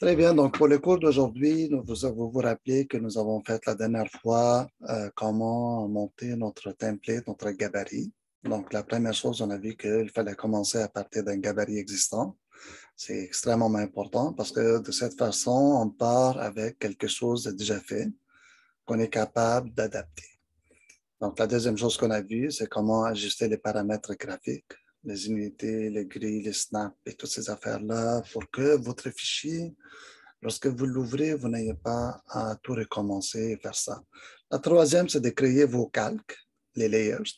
Très bien, donc pour le cours d'aujourd'hui, vous rappelez que nous avons fait la dernière fois comment monter notre template, notre gabarit. Donc la première chose, on a vu qu'il fallait commencer à partir d'un gabarit existant. C'est extrêmement important parce que de cette façon, on part avec quelque chose de déjà fait qu'on est capable d'adapter. Donc la deuxième chose qu'on a vue, c'est comment ajuster les paramètres graphiques, les unités, les grilles, les snaps et toutes ces affaires-là pour que votre fichier, lorsque vous l'ouvrez, vous n'ayez pas à tout recommencer et faire ça. La troisième, c'est de créer vos calques, les layers.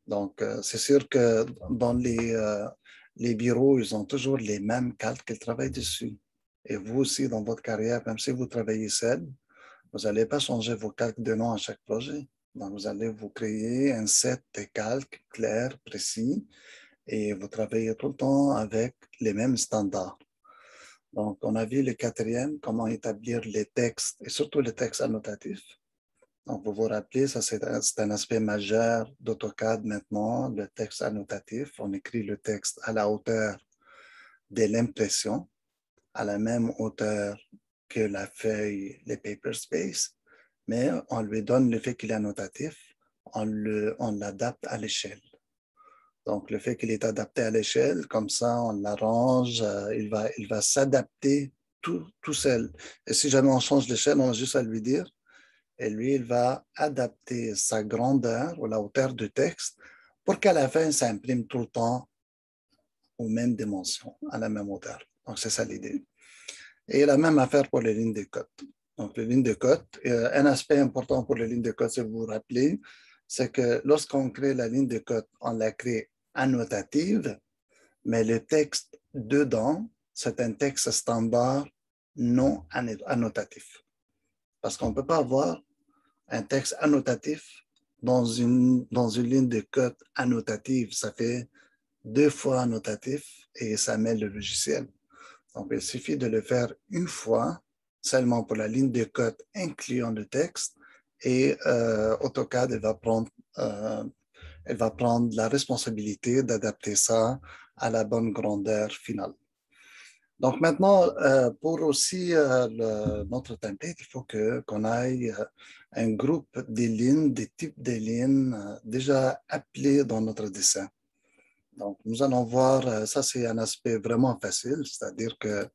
Donc, c'est sûr que dans les bureaux, ils ont toujours les mêmes calques qu'ils travaillent dessus. Et vous aussi, dans votre carrière, même si vous travaillez seul, vous n'allez pas changer vos calques de nom à chaque projet. Donc, vous allez vous créer un set de calques clairs, précis, et vous travaillez tout le temps avec les mêmes standards. Donc, on a vu le quatrième, comment établir les textes et surtout les textes annotatifs. Donc, vous vous rappelez, ça c'est un aspect majeur d'AutoCAD maintenant, le texte annotatif. On écrit le texte à la hauteur de l'impression, à la même hauteur que la feuille, les paper space, mais on lui donne le fait qu'il est annotatif, on l'adapte à l'échelle. Donc, le fait qu'il est adapté à l'échelle, comme ça, on l'arrange, il va s'adapter tout seul. Et si jamais on change l'échelle, on a juste à lui dire, et lui, il va adapter sa grandeur ou la hauteur du texte pour qu'à la fin, ça imprime tout le temps aux mêmes dimensions, à la même hauteur. Donc, c'est ça l'idée. Et la même affaire pour les lignes de code. Donc, les lignes de code, un aspect important pour les lignes de code, si vous vous rappelez, c'est que lorsqu'on crée la ligne de code, on la crée annotative, mais le texte dedans, c'est un texte standard non annotatif. Parce qu'on ne peut pas avoir un texte annotatif dans une ligne de code annotative. Ça fait deux fois annotatif et ça met le logiciel. Donc, il suffit de le faire une fois seulement pour la ligne de code incluant le texte et AutoCAD elle va prendre la responsabilité d'adapter ça à la bonne grandeur finale. Donc maintenant, pour aussi notre template, il faut qu'on aille un groupe des lignes, des types de lignes déjà appelés dans notre dessin. Donc nous allons voir, ça c'est un aspect vraiment facile, c'est-à-dire que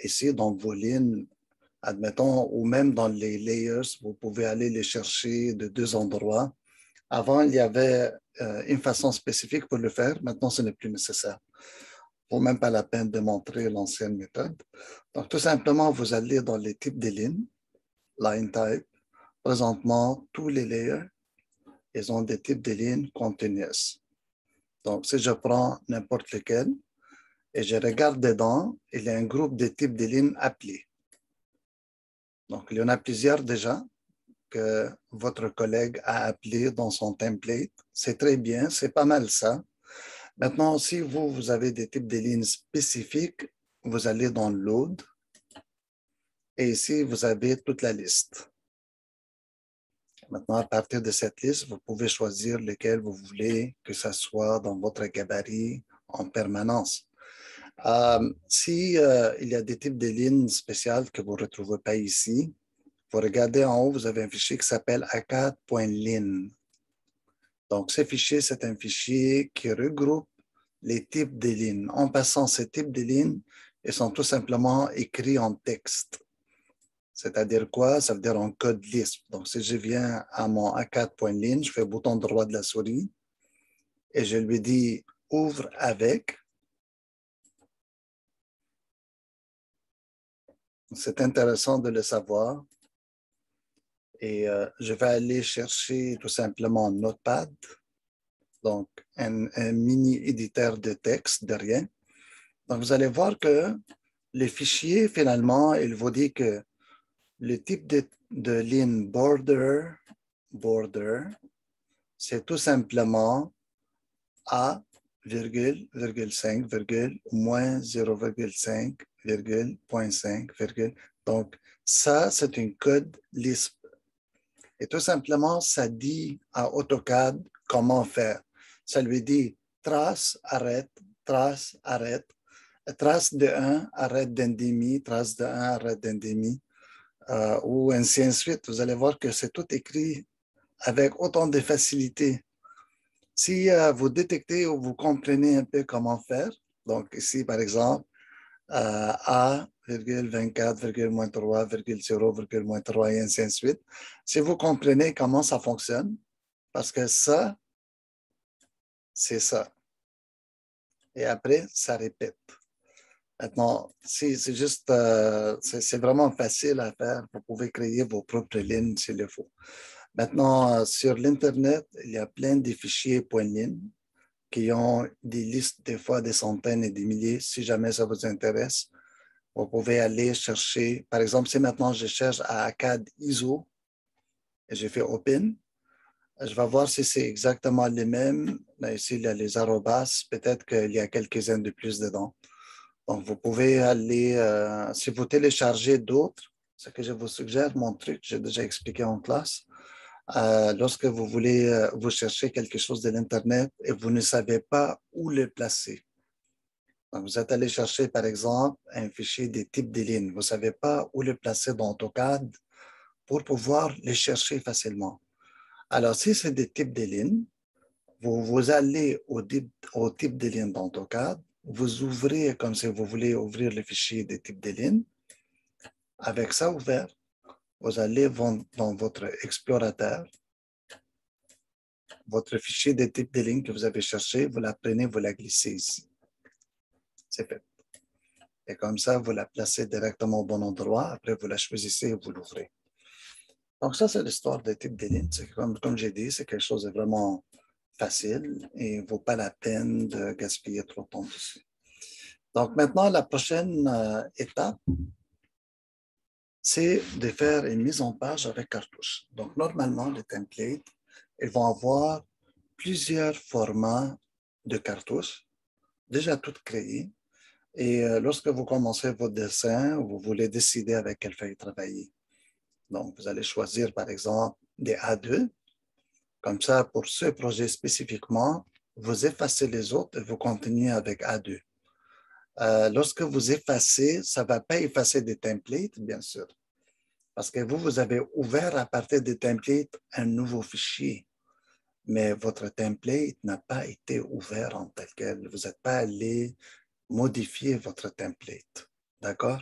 ici dans vos lignes, admettons, ou même dans les layers, vous pouvez aller les chercher de deux endroits. Avant, il y avait une façon spécifique pour le faire, maintenant ce n'est plus nécessaire. Vaut même pas la peine de montrer l'ancienne méthode. Donc, tout simplement, vous allez dans les types de lignes, line type. Présentement, tous les layers, ils ont des types de lignes continuous. Donc, si je prends n'importe lequel et je regarde dedans, il y a un groupe de types de lignes appelés. Donc, il y en a plusieurs déjà que votre collègue a appelé dans son template. C'est très bien, c'est pas mal ça. Maintenant, si vous avez des types de lignes spécifiques, vous allez dans Load et ici, vous avez toute la liste. Maintenant, à partir de cette liste, vous pouvez choisir lequel vous voulez que ça soit dans votre gabarit en permanence. Si il y a des types de lignes spéciales que vous ne retrouvez pas ici, vous regardez en haut, vous avez un fichier qui s'appelle acad.lin. Donc, ce fichier, c'est un fichier qui regroupe les types de lignes. En passant, ces types de lignes, ils sont tout simplement écrits en texte. C'est-à-dire quoi? Ça veut dire en code Lisp. Donc, si je viens à mon A4.lin, je fais le bouton droit de la souris et je lui dis ouvre avec. C'est intéressant de le savoir. Et je vais aller chercher tout simplement Notepad, donc un mini éditeur de texte derrière. Donc, vous allez voir que le fichier, finalement, il vous dit que le type de ligne border, c'est tout simplement A, virgule, virgule 5, virgule, moins 0,5, virgule, 0,5, virgule. Donc, ça, c'est un code Lisp. Et tout simplement, ça dit à AutoCAD comment faire. Ça lui dit trace, arrête, trace de 1, arrête d'un demi, trace de 1, arrête d'un demi, ou ainsi de suite. Vous allez voir que c'est tout écrit avec autant de facilité. Si vous détectez ou vous comprenez un peu comment faire, donc ici par exemple, A, 24, moins 3, 0, moins 3 et ainsi de suite. Si vous comprenez comment ça fonctionne, parce que ça, c'est ça. Et après, ça répète. Maintenant, c'est juste, c'est vraiment facile à faire. Vous pouvez créer vos propres lignes s'il le faut. Maintenant, sur l'Internet, il y a plein de fichiers point ligne qui ont des listes, des fois des centaines et des milliers. Si jamais ça vous intéresse, vous pouvez aller chercher. Par exemple, si maintenant je cherche à ACAD ISO et j'ai fait Open, je vais voir si c'est exactement les mêmes. Là, ici, il y a les arrobas. Peut-être qu'il y a quelques-uns de plus dedans. Donc, vous pouvez aller, si vous téléchargez d'autres, ce que je vous suggère, mon truc, j'ai déjà expliqué en classe, lorsque vous voulez vous chercher quelque chose de l'Internet et vous ne savez pas où le placer. Donc, vous êtes allé chercher, par exemple, un fichier des types de lignes. Vous ne savez pas où le placer dans AutoCAD pour pouvoir les chercher facilement. Alors, si c'est des types de lignes, vous allez au type de ligne dans AutoCAD, vous ouvrez comme si vous voulez ouvrir le fichier des types de lignes. Avec ça ouvert, vous allez dans votre explorateur, votre fichier des types de lignes que vous avez cherché, vous la prenez, vous la glissez ici. C'est fait. Et comme ça, vous la placez directement au bon endroit. Après, vous la choisissez et vous l'ouvrez. Donc, ça, c'est l'histoire des types de lignes. Comme j'ai dit, c'est quelque chose de vraiment facile et il ne vaut pas la peine de gaspiller trop de temps dessus. Donc, maintenant, la prochaine étape, c'est de faire une mise en page avec cartouche. Donc, normalement, les templates, ils vont avoir plusieurs formats de cartouches, déjà toutes créées. Et lorsque vous commencez votre dessin, vous voulez décider avec quelle feuille travailler. Donc, vous allez choisir, par exemple, des A2. Comme ça, pour ce projet spécifiquement, vous effacez les autres et vous continuez avec A2. Lorsque vous effacez, ça ne va pas effacer des templates, bien sûr, parce que vous avez ouvert à partir des templates un nouveau fichier, mais votre template n'a pas été ouvert en tel quel. Vous n'êtes pas allé modifier votre template. D'accord?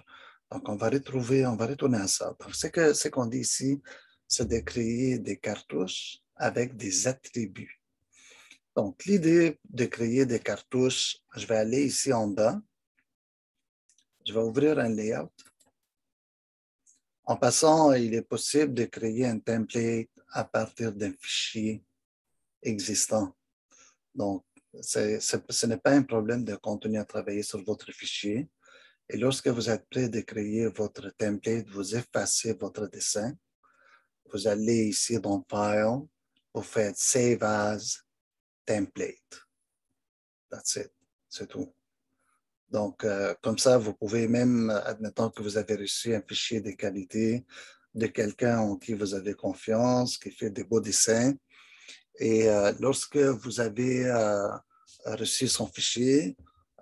Donc, on va retourner à ça. Donc, ce qu'on dit ici, c'est de créer des cartouches avec des attributs. Donc, l'idée de créer des cartouches, je vais aller ici en bas. Je vais ouvrir un layout. En passant, il est possible de créer un template à partir d'un fichier existant. Donc, ce n'est pas un problème de continuer à travailler sur votre fichier. Et lorsque vous êtes prêt de créer votre template, vous effacez votre dessin. Vous allez ici dans File, vous faites Save as Template. That's it. C'est tout. Donc, comme ça, vous pouvez même, admettons que vous avez reçu un fichier de qualité de quelqu'un en qui vous avez confiance, qui fait des beaux dessins. Et lorsque vous avez reçu son fichier,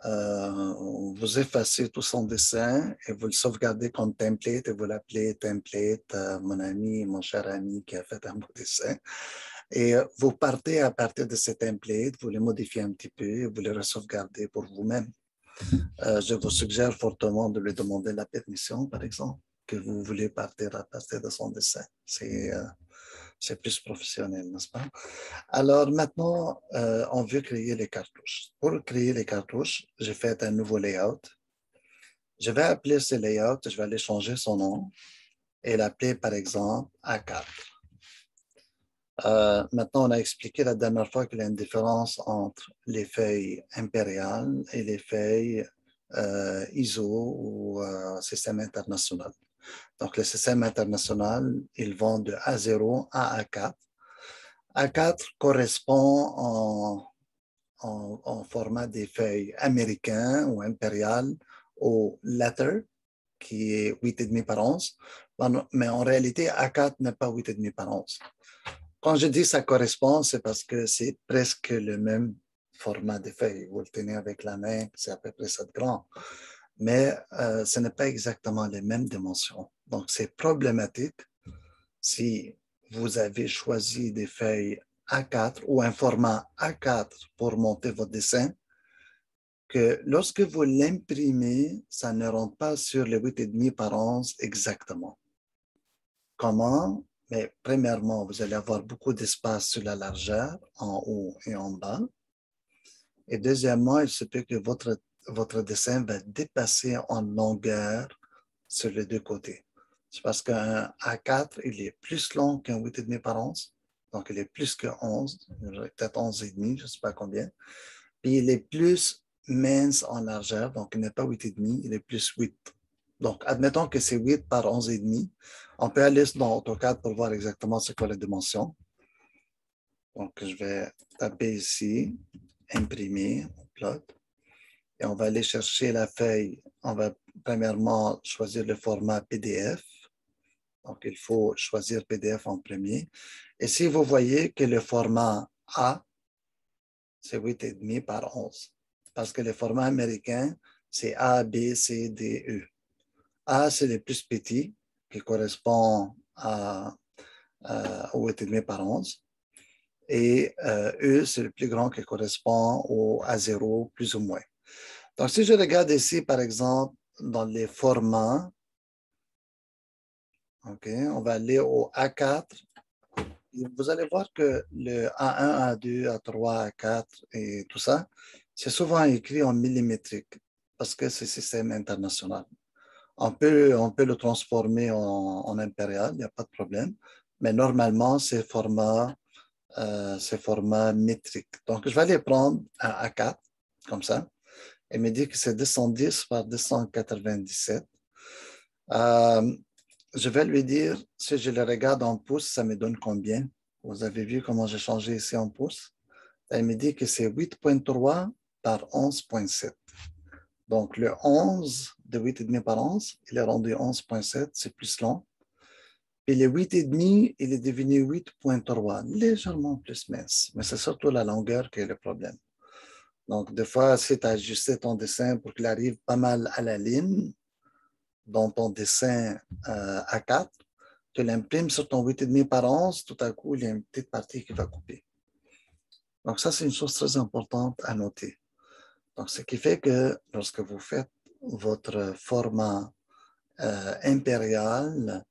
vous effacez tout son dessin et vous le sauvegardez comme template et vous l'appelez template, mon ami, mon cher ami qui a fait un beau dessin. Et vous partez à partir de ce template, vous le modifiez un petit peu et vous le sauvegardez pour vous-même. Je vous suggère fortement de lui demander la permission, par exemple, que vous voulez partir à partir de son dessin. C'est plus professionnel, n'est-ce pas? Alors maintenant, on veut créer les cartouches. Pour créer les cartouches, j'ai fait un nouveau layout. Je vais appeler ce layout, je vais aller changer son nom et l'appeler par exemple A4. Maintenant, on a expliqué la dernière fois qu'il y a une différence entre les feuilles impériales et les feuilles ISO ou système international. Donc, le système international, ils vont de A0 à A4. A4 correspond en format des feuilles américains ou impériales au letter, qui est 8,5 par 11. Mais en réalité, A4 n'est pas 8,5 par 11. Quand je dis ça correspond, c'est parce que c'est presque le même format des feuilles. Vous le tenez avec la main, c'est à peu près 7 grands. Mais ce n'est pas exactement les mêmes dimensions. Donc, c'est problématique si vous avez choisi des feuilles A4 ou un format A4 pour monter votre dessin, que lorsque vous l'imprimez, ça ne rentre pas sur les 8,5 par 11 exactement. Comment? Mais premièrement, vous allez avoir beaucoup d'espace sur la largeur, en haut et en bas. Et deuxièmement, il se peut que votre dessin va dépasser en longueur sur les deux côtés. C'est parce qu'un A4, il est plus long qu'un 8,5 par 11. Donc, il est plus que 11, peut-être 11,5, je ne sais pas combien. Puis, il est plus mince en largeur, donc il n'est pas 8,5, il est plus 8. Donc, admettons que c'est 8 par 11,5. On peut aller dans AutoCAD pour voir exactement c'est quoi la dimension. Donc, je vais taper ici, imprimer, plot, et on va aller chercher la feuille. On va premièrement choisir le format PDF. Donc, il faut choisir PDF en premier. Et si vous voyez que le format A, c'est 8,5 par 11. Parce que le format américain, c'est A, B, C, D, E. A, c'est le plus petit, qui correspond au 8,5 par 11. Et E, c'est le plus grand qui correspond au A0, plus ou moins. Donc, si je regarde ici, par exemple, dans les formats, on va aller au A4. Vous allez voir que le A1, A2, A3, A4 et tout ça, c'est souvent écrit en millimétrique parce que c'est système international. On peut le transformer en impérial, il n'y a pas de problème, mais normalement, c'est format métrique. Donc, je vais aller prendre un A4, comme ça, et me dit que c'est 210 par 297. Je vais lui dire, si je le regarde en pouces, ça me donne combien? Vous avez vu comment j'ai changé ici en pouces? Elle me dit que c'est 8,3 par 11,7. Donc, le 11 de 8,5 par 11, il est rendu 11,7, c'est plus long. Puis le 8,5, il est devenu 8,3, légèrement plus mince. Mais c'est surtout la longueur qui est le problème. Donc, des fois, si tu as ajusté ton dessin pour qu'il arrive pas mal à la ligne, dans ton dessin A4, tu l'imprimes sur ton 8,5 par 11, tout à coup, il y a une petite partie qui va couper. Donc, ça, c'est une chose très importante à noter. Donc, ce qui fait que lorsque vous faites votre format impérial,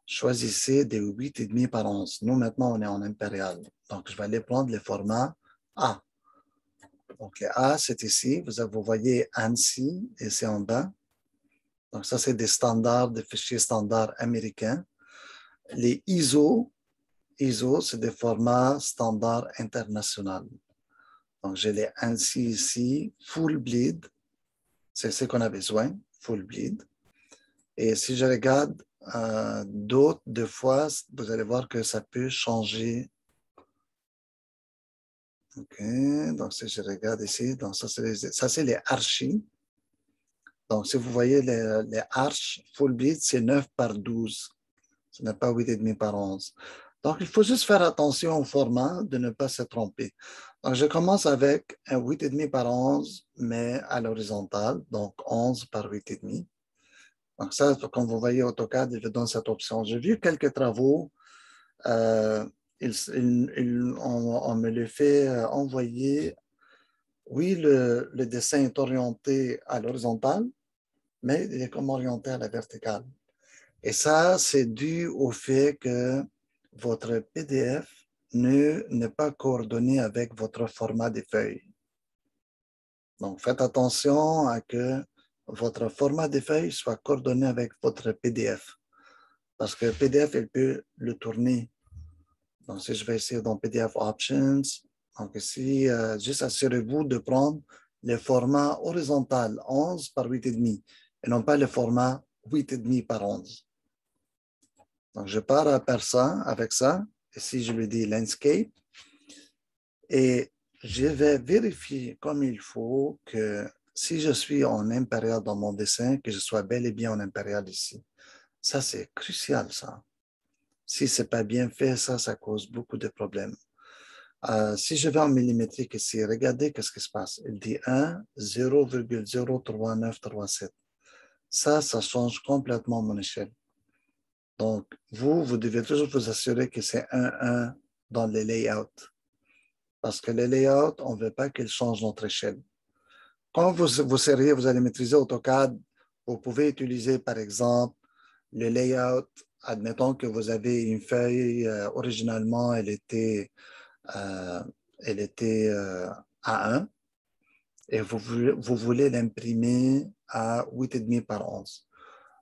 choisissez des 8,5 par 11. Nous, maintenant, on est en impérial. Donc, je vais aller prendre le format A. Donc, le A, c'est ici. Vous voyez ANSI, ici en bas. Donc, ça, c'est des standards, des fichiers standards américains. Les ISO, c'est des formats standards internationaux. Donc, j'ai les ANSI ici, full bleed. C'est ce qu'on a besoin, full bleed. Et si je regarde d'autres, deux fois, vous allez voir que ça peut changer. OK, donc si je regarde ici, donc ça, c'est les archis. Donc, si vous voyez les arches full bleed, c'est 9 par 12. Ce n'est pas 8,5 par 11. Donc, il faut juste faire attention au format, de ne pas se tromper. Donc, je commence avec un 8,5 par 11, mais à l'horizontale, donc 11 par 8,5. Donc, ça, comme vous voyez, AutoCAD, il vous donne cette option. J'ai vu quelques travaux. On me le fait envoyer. Oui, le dessin est orienté à l'horizontale, mais il est comme orienté à la verticale. Et ça, c'est dû au fait que votre PDF n'est pas coordonné avec votre format des feuilles. Donc, faites attention à que votre format des feuilles soit coordonné avec votre PDF. Parce que PDF, il peut le tourner. Donc, si je vais essayer dans PDF Options, donc ici, juste assurez-vous de prendre le format horizontal 11 par 8,5 et non pas le format 8,5 par 11. Donc, je pars avec ça. Ici, je lui dis Landscape. Et je vais vérifier comme il faut que si je suis en impérial dans mon dessin, que je sois bel et bien en impérial ici. Ça, c'est crucial, ça. Si ce n'est pas bien fait, ça cause beaucoup de problèmes. Si je vais en millimétrique ici, regardez qu'est-ce qui se passe. Il dit 1, 0,03937. Ça change complètement mon échelle. Donc, vous devez toujours vous assurer que c'est 1 dans les layouts. Parce que les layouts, on ne veut pas qu'ils changent notre échelle. Quand vous allez maîtriser AutoCAD, vous pouvez utiliser, par exemple, le layout. Admettons que vous avez une feuille, originalement, elle était euh, A1 et vous voulez l'imprimer à 8,5 par 11.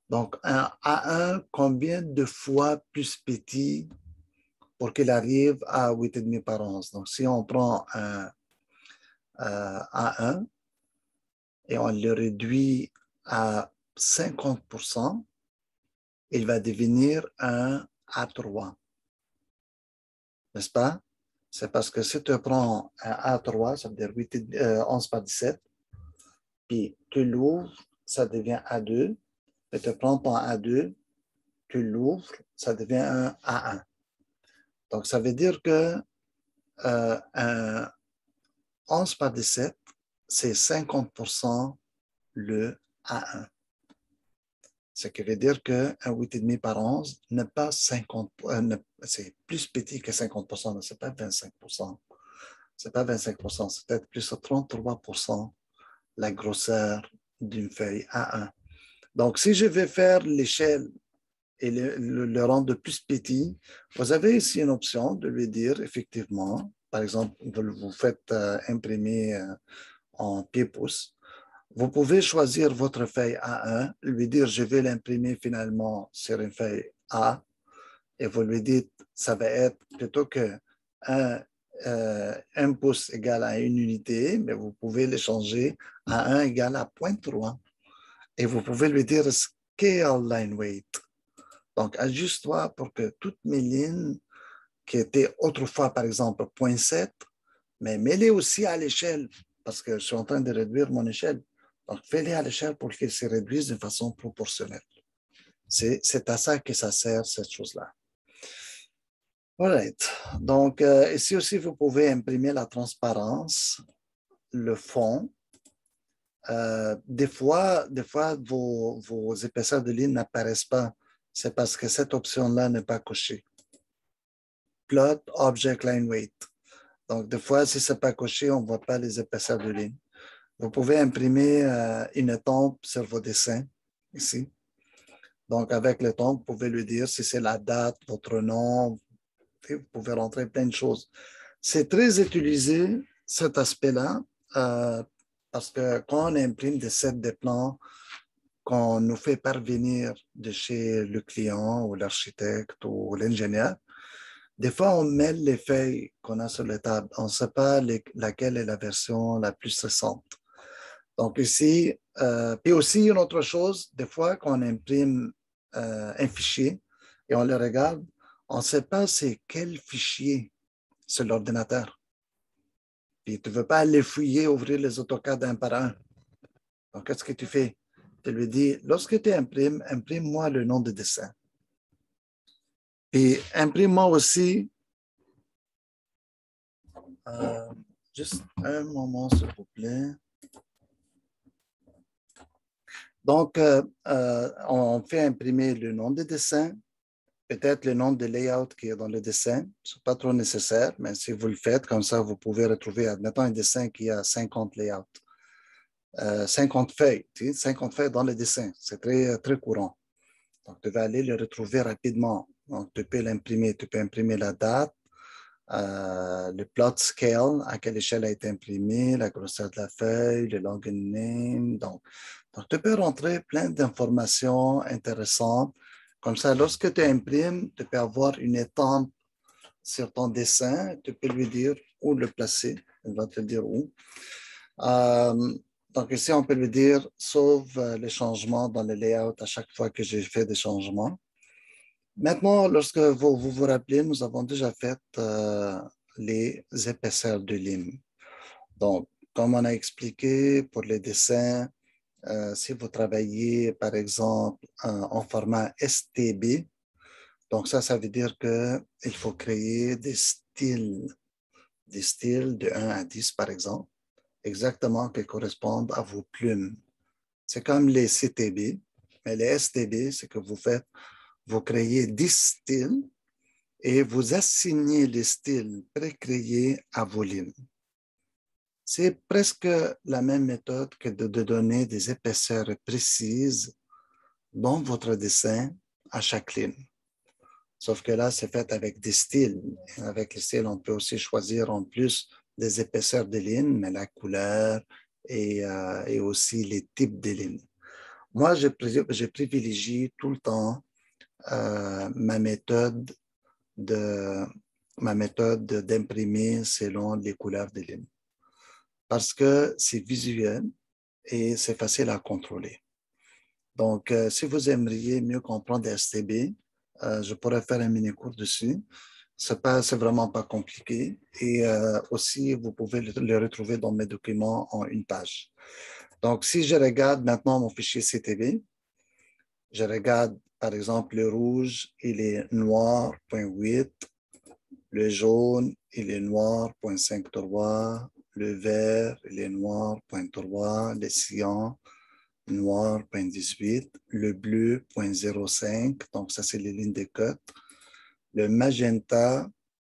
Donc, un A1, combien de fois plus petit pour qu'il arrive à 8,5 par 11? Donc, si on prend un A1 et on le réduit à 50%, il va devenir un A3. N'est-ce pas? C'est parce que si tu prends un A3, ça veut dire 11 par 17, puis tu l'ouvres, ça devient A2, et tu prends ton A2, tu l'ouvres, ça devient un A1. Donc, ça veut dire que un 11 par 17, c'est 50% le A1. Ce qui veut dire qu'un 8,5 par 11 n'est pas 50, c'est plus petit que 50%, mais ce n'est pas 25%. C'est pas 25%, c'est peut-être plus de 33% la grosseur d'une feuille A1. Donc, si je vais faire l'échelle et le rendre plus petit, vous avez ici une option de lui dire effectivement, par exemple, vous faites imprimer en pied-pouce. Vous pouvez choisir votre feuille A1, lui dire je vais l'imprimer finalement sur une feuille A et vous lui dites ça va être plutôt que 1 pouce égale à 1 unité, mais vous pouvez le changer à 1 égale à 0,3. Et vous pouvez lui dire scale line weight. Donc, ajuste-toi pour que toutes mes lignes qui étaient autrefois, par exemple, 0,7, mais mets-les aussi à l'échelle parce que je suis en train de réduire mon échelle. Donc, fais-les à l'échelle pour qu'ils se réduisent de façon proportionnelle. C'est à ça que ça sert, cette chose-là. Right. Donc, ici aussi, vous pouvez imprimer la transparence, le fond. Des fois vos épaisseurs de ligne n'apparaissent pas. C'est parce que cette option-là n'est pas cochée. Plot Object Line Weight. Donc, des fois, si ce n'est pas coché, on ne voit pas les épaisseurs de ligne. Vous pouvez imprimer une estampe sur vos dessins, ici. Donc, avec l'estampe, vous pouvez lui dire si c'est la date, votre nom. Vous pouvez rentrer plein de choses. C'est très utilisé, cet aspect-là, parce que quand on imprime des sets de plans qu'on nous fait parvenir de chez le client ou l'architecte ou l'ingénieur, des fois, on mêle les feuilles qu'on a sur la table. On ne sait pas laquelle est la version la plus récente. Donc ici, puis aussi une autre chose, des fois qu'on imprime un fichier et on le regarde, on ne sait pas c'est quel fichier sur l'ordinateur. Puis tu ne veux pas aller fouiller, ouvrir les AutoCAD un par un. Donc, qu'est-ce que tu fais? Tu lui dis, lorsque tu imprimes, imprime-moi le nom de dessin. Puis imprime-moi aussi, juste un moment s'il vous plaît. Donc, on fait imprimer le nom de dessin, peut-être le nom de layout qui est dans le dessin. Ce n'est pas trop nécessaire, mais si vous le faites, comme ça, vous pouvez retrouver, admettons, un dessin qui a 50 layouts. 50 feuilles, 50 feuilles dans le dessin. C'est très, très courant. Donc, tu vas aller le retrouver rapidement. Donc, tu peux l'imprimer. Tu peux imprimer la date, le plot scale, à quelle échelle a été imprimé, la grosseur de la feuille, le login name. Donc, tu peux rentrer plein d'informations intéressantes. Comme ça, lorsque tu imprimes, tu peux avoir une étampe sur ton dessin. Tu peux lui dire où le placer. Il va te dire où. Donc ici, on peut lui dire sauve les changements dans le layout à chaque fois que j'ai fait des changements. Maintenant, lorsque vous rappelez, nous avons déjà fait les épaisseurs de ligne. Donc, comme on a expliqué pour les dessins, si vous travaillez par exemple en format STB, donc ça veut dire qu'il faut créer des styles. des styles de 1 à 10, par exemple, exactement qui correspondent à vos plumes. C'est comme les CTB, mais les STB, c'est que vous créez 10 styles et vous assignez les styles précréés à vos lignes. C'est presque la même méthode que de donner des épaisseurs précises dans votre dessin à chaque ligne. Sauf que là, c'est fait avec des styles. Avec les styles, on peut aussi choisir en plus des épaisseurs de lignes, mais la couleur et aussi les types de lignes. Moi, je privilégie tout le temps ma méthode d'imprimer selon les couleurs des lignes. Parce que c'est visuel et c'est facile à contrôler. Donc, si vous aimeriez mieux comprendre STB, je pourrais faire un mini-cours dessus. C'est vraiment pas compliqué. Et aussi, vous pouvez le retrouver dans mes documents en une page. Donc, si je regarde maintenant mon fichier CTB, je regarde, par exemple, le rouge, il est noir, 0.8. Le jaune, il est noir, 0.53. Le vert, il est noir, 0.3. Le cyan, noir, 0.18. Le bleu, 0.05. Donc, ça, c'est les lignes de cote. Le magenta,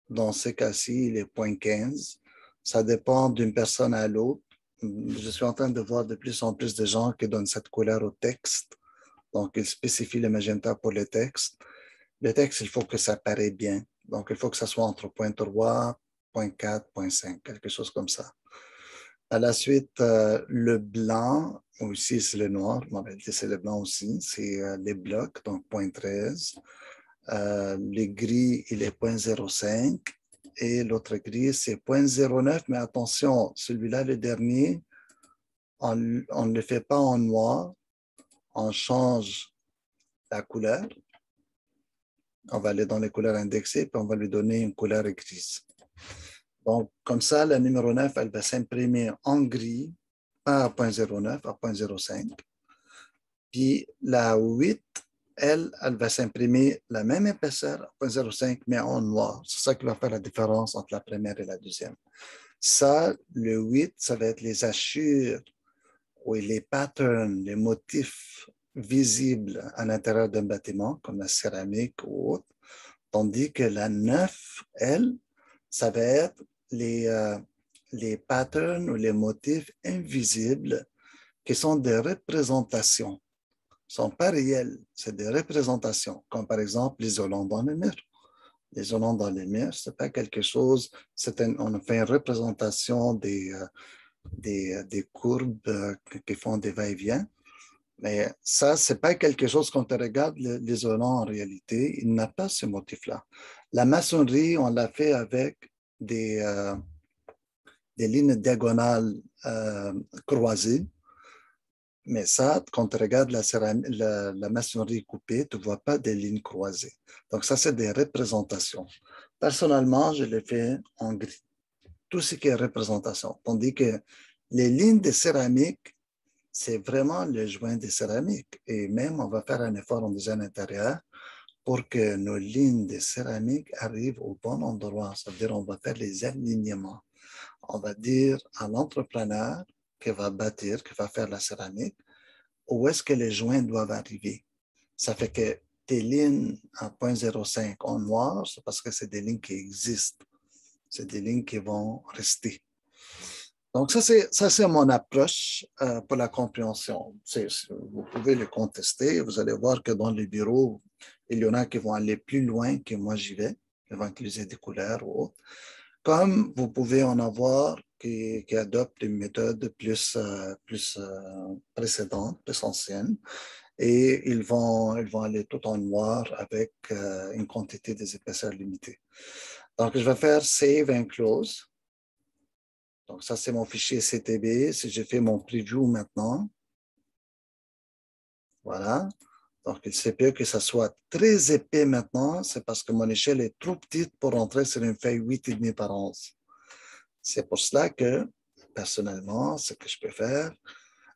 dans ce cas-ci, il est 0.15. Ça dépend d'une personne à l'autre. Je suis en train de voir de plus en plus de gens qui donnent cette couleur au texte. Donc, ils spécifient le magenta pour le texte. Le texte, il faut que ça paraît bien. Donc, il faut que ça soit entre 0.3, 0.4, 0.5, quelque chose comme ça. À la suite, le blanc, aussi c'est le noir, en réalité c'est le blanc aussi, c'est les blocs, donc 0.13. Le gris, il est 0.05 et l'autre gris, c'est 0.09, mais attention, celui-là, le dernier, on ne le fait pas en noir, on change la couleur, on va aller dans les couleurs indexées, puis on va lui donner une couleur grise. Donc, comme ça, la numéro 9, elle va s'imprimer en gris, pas à 0.09, à 0.05. Puis la 8, elle va s'imprimer la même épaisseur, à 0.05, mais en noir. C'est ça qui va faire la différence entre la première et la deuxième. Ça, le 8, ça va être les hachures ou les patterns, les motifs visibles à l'intérieur d'un bâtiment, comme la céramique ou autre. Tandis que la 9, elle, ça va être les patterns ou les motifs invisibles qui sont des représentations. Ils ne sont pas réels, c'est des représentations, comme par exemple l'isolant dans le mur. L'isolant dans les murs, ce n'est pas quelque chose, on fait une représentation des courbes qui font des va-et-vient. Mais ça, ce n'est pas quelque chose quand on regarde l'isolant en réalité, il n'a pas ce motif-là. La maçonnerie, on l'a fait avec des lignes diagonales croisées. Mais ça, quand tu regardes la maçonnerie coupée, tu ne vois pas des lignes croisées. Donc ça, c'est des représentations. Personnellement, je l'ai fait en gris. Tout ce qui est représentation. Tandis que les lignes de céramique, c'est vraiment le joint de céramique. Et même, on va faire un effort en design intérieur pour que nos lignes de céramique arrivent au bon endroit. C'est-à-dire, on va faire les alignements. On va dire à l'entrepreneur qui va bâtir, qui va faire la céramique, où est-ce que les joints doivent arriver. Ça fait que tes lignes à 0.05 en noir, c'est parce que c'est des lignes qui existent. C'est des lignes qui vont rester. Donc, ça, c'est mon approche pour la compréhension. Vous pouvez le contester. Vous allez voir que dans les bureaux, il y en a qui vont aller plus loin que moi j'y vais. Ils vont utiliser des couleurs ou autres. Comme vous pouvez en avoir qui adoptent une méthode plus précédente, plus ancienne, et ils vont aller tout en noir avec une quantité des épaisseurs limitées. Donc, je vais faire Save and Close. Donc, ça, c'est mon fichier CTB. Si je fais mon preview maintenant, voilà. Donc, il se peut que ça soit très épais maintenant. C'est parce que mon échelle est trop petite pour entrer sur une feuille 8,5 par 11. C'est pour cela que, personnellement, ce que je peux faire,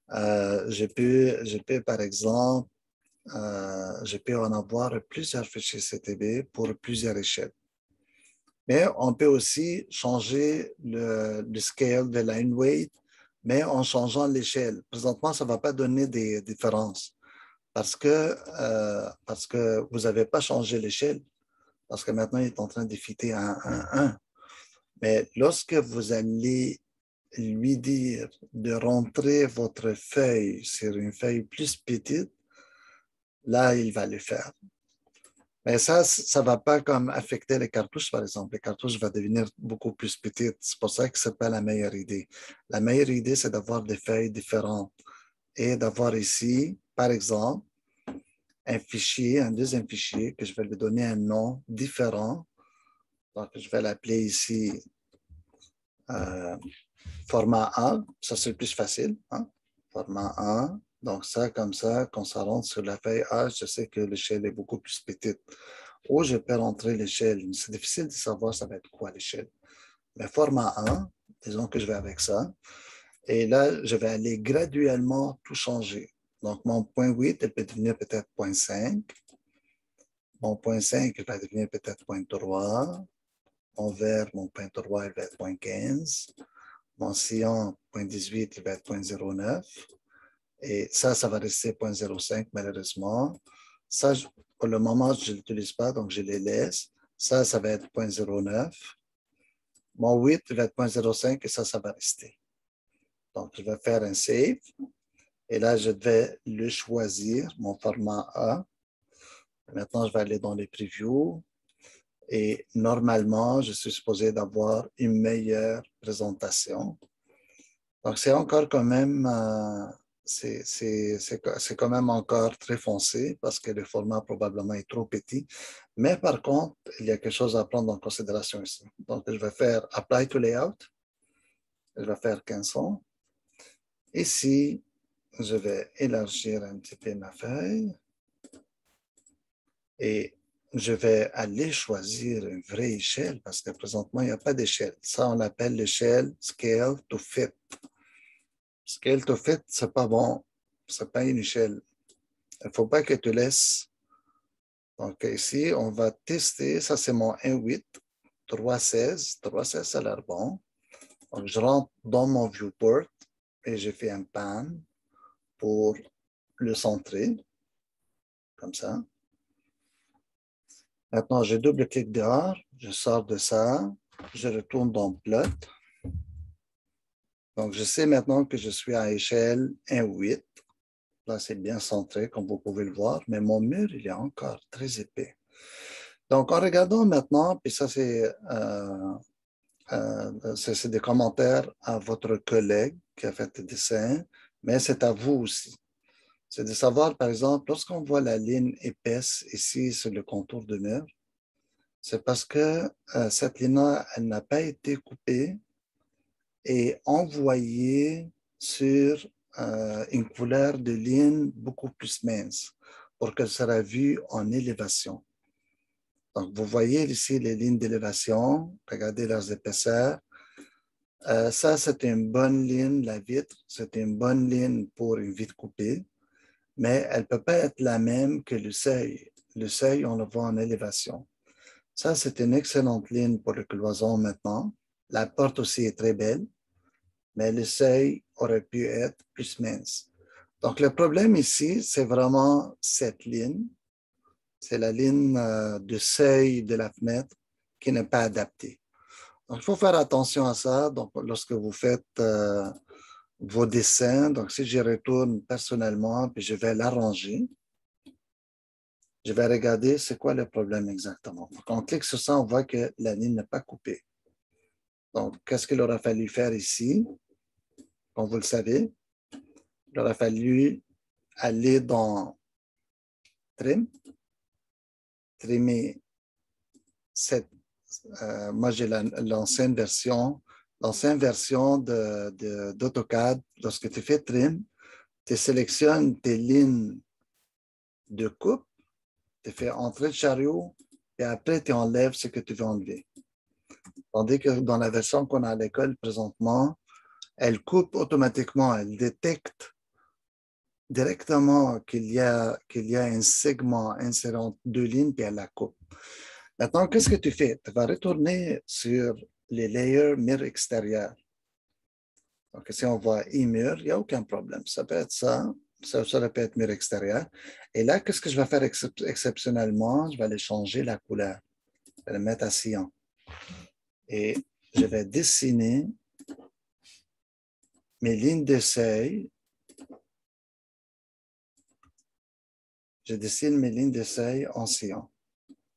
je peux, par exemple, je peux en avoir plusieurs fichiers CTB pour plusieurs échelles. Mais on peut aussi changer le scale de line weight, mais en changeant l'échelle. Présentement, ça ne va pas donner des différences parce que vous n'avez pas changé l'échelle, parce que maintenant, il est en train de fitter un. Mais lorsque vous allez lui dire de rentrer votre feuille sur une feuille plus petite, là, il va le faire. Mais ça ne va pas comme affecter les cartouches, par exemple. Les cartouches vont devenir beaucoup plus petites. C'est pour ça que ce n'est pas la meilleure idée. La meilleure idée, c'est d'avoir des feuilles différentes et d'avoir ici, par exemple, un fichier, un deuxième fichier que je vais lui donner un nom différent. Donc, je vais l'appeler ici euh, format A. Ça, c'est le plus facile. Hein? Format A. Donc, ça, comme ça, quand ça rentre sur la feuille A, je sais que l'échelle est beaucoup plus petite. Ou je peux rentrer l'échelle. C'est difficile de savoir ça va être quoi l'échelle. Mais format 1, disons que je vais avec ça. Et là, je vais aller graduellement tout changer. Donc, mon point 8, elle peut devenir peut-être point 5. Mon point 5, il va devenir peut-être point 3. Mon vert, mon point 3, il va être point 15. Mon cyan, point 18, il va être point 09. Et ça va rester point 05 malheureusement. Ça, pour le moment, je ne l'utilise pas, donc je les laisse. Ça va être point 09. Mon 8 va être point 05 et ça va rester. Donc, je vais faire un save. Et là, je vais le choisir, mon format A. Maintenant, je vais aller dans les previews. Et normalement, je suis supposé d'avoir une meilleure présentation. Donc, c'est encore quand même, c'est quand même encore très foncé parce que le format probablement est trop petit. Mais par contre, il y a quelque chose à prendre en considération ici. Donc, je vais faire Apply to Layout. Je vais faire 1500. Ici, je vais élargir un petit peu ma feuille. Et je vais aller choisir une vraie échelle parce que présentement, il n'y a pas d'échelle. Ça, on l'appelle l'échelle Scale to Fit. Scale to Fit, c'est pas bon. C'est pas une échelle. Il ne faut pas que tu laisses. Donc ici, on va tester. Ça, c'est mon 1.8, 3.16. 3.16, ça a l'air bon. Donc, je rentre dans mon viewport et j'ai fait un pan pour le centrer, comme ça. Maintenant, je double-clique dehors, je sors de ça, je retourne dans Plot. Donc, je sais maintenant que je suis à échelle 1.8. Là, c'est bien centré, comme vous pouvez le voir, mais mon mur, il est encore très épais. Donc, en regardant maintenant, puis ça, c'est des commentaires à votre collègue qui a fait le dessin, mais c'est à vous aussi. C'est de savoir, par exemple, lorsqu'on voit la ligne épaisse ici sur le contour de mur, c'est parce que cette ligne-là, elle n'a pas été coupée et envoyée sur une couleur de ligne beaucoup plus mince pour qu'elle sera vue en élévation. Donc, vous voyez ici les lignes d'élévation, regardez leurs épaisseurs. Ça, c'est une bonne ligne, la vitre, c'est une bonne ligne pour une vitre coupée, mais elle ne peut pas être la même que le seuil. Le seuil, on le voit en élévation. Ça, c'est une excellente ligne pour le cloison maintenant. La porte aussi est très belle, mais le seuil aurait pu être plus mince. Donc, le problème ici, c'est vraiment cette ligne. C'est la ligne de seuil de la fenêtre qui n'est pas adaptée. Donc, il faut faire attention à ça. Donc, lorsque vous faites vos dessins, donc si j'y retourne personnellement, puis je vais l'arranger, je vais regarder c'est quoi le problème exactement. Quand on clique sur ça, on voit que la ligne n'est pas coupée. Donc, qu'est-ce qu'il aura fallu faire ici? Comme vous le savez, il aura fallu aller dans Trim, trimer cette. Moi, j'ai l'ancienne version. L'ancienne version d'AutoCAD, lorsque tu fais Trim, tu sélectionnes tes lignes de coupe, tu fais entrer le chariot, et après, tu enlèves ce que tu veux enlever. Tandis que dans la version qu'on a à l'école présentement, elle coupe automatiquement, elle détecte directement qu'il y a un segment insérant deux lignes, puis elle la coupe. Maintenant, qu'est-ce que tu fais? Tu vas retourner sur les layers mur extérieur. Donc, si on voit e-mur, il n'y a aucun problème. Ça peut être ça. Ça peut être mur extérieur. Et là, qu'est-ce que je vais faire exceptionnellement? Je vais aller changer la couleur. Je vais le mettre à cyan. Et je vais dessiner mes lignes de seuil. Je dessine mes lignes de seuil en cyan.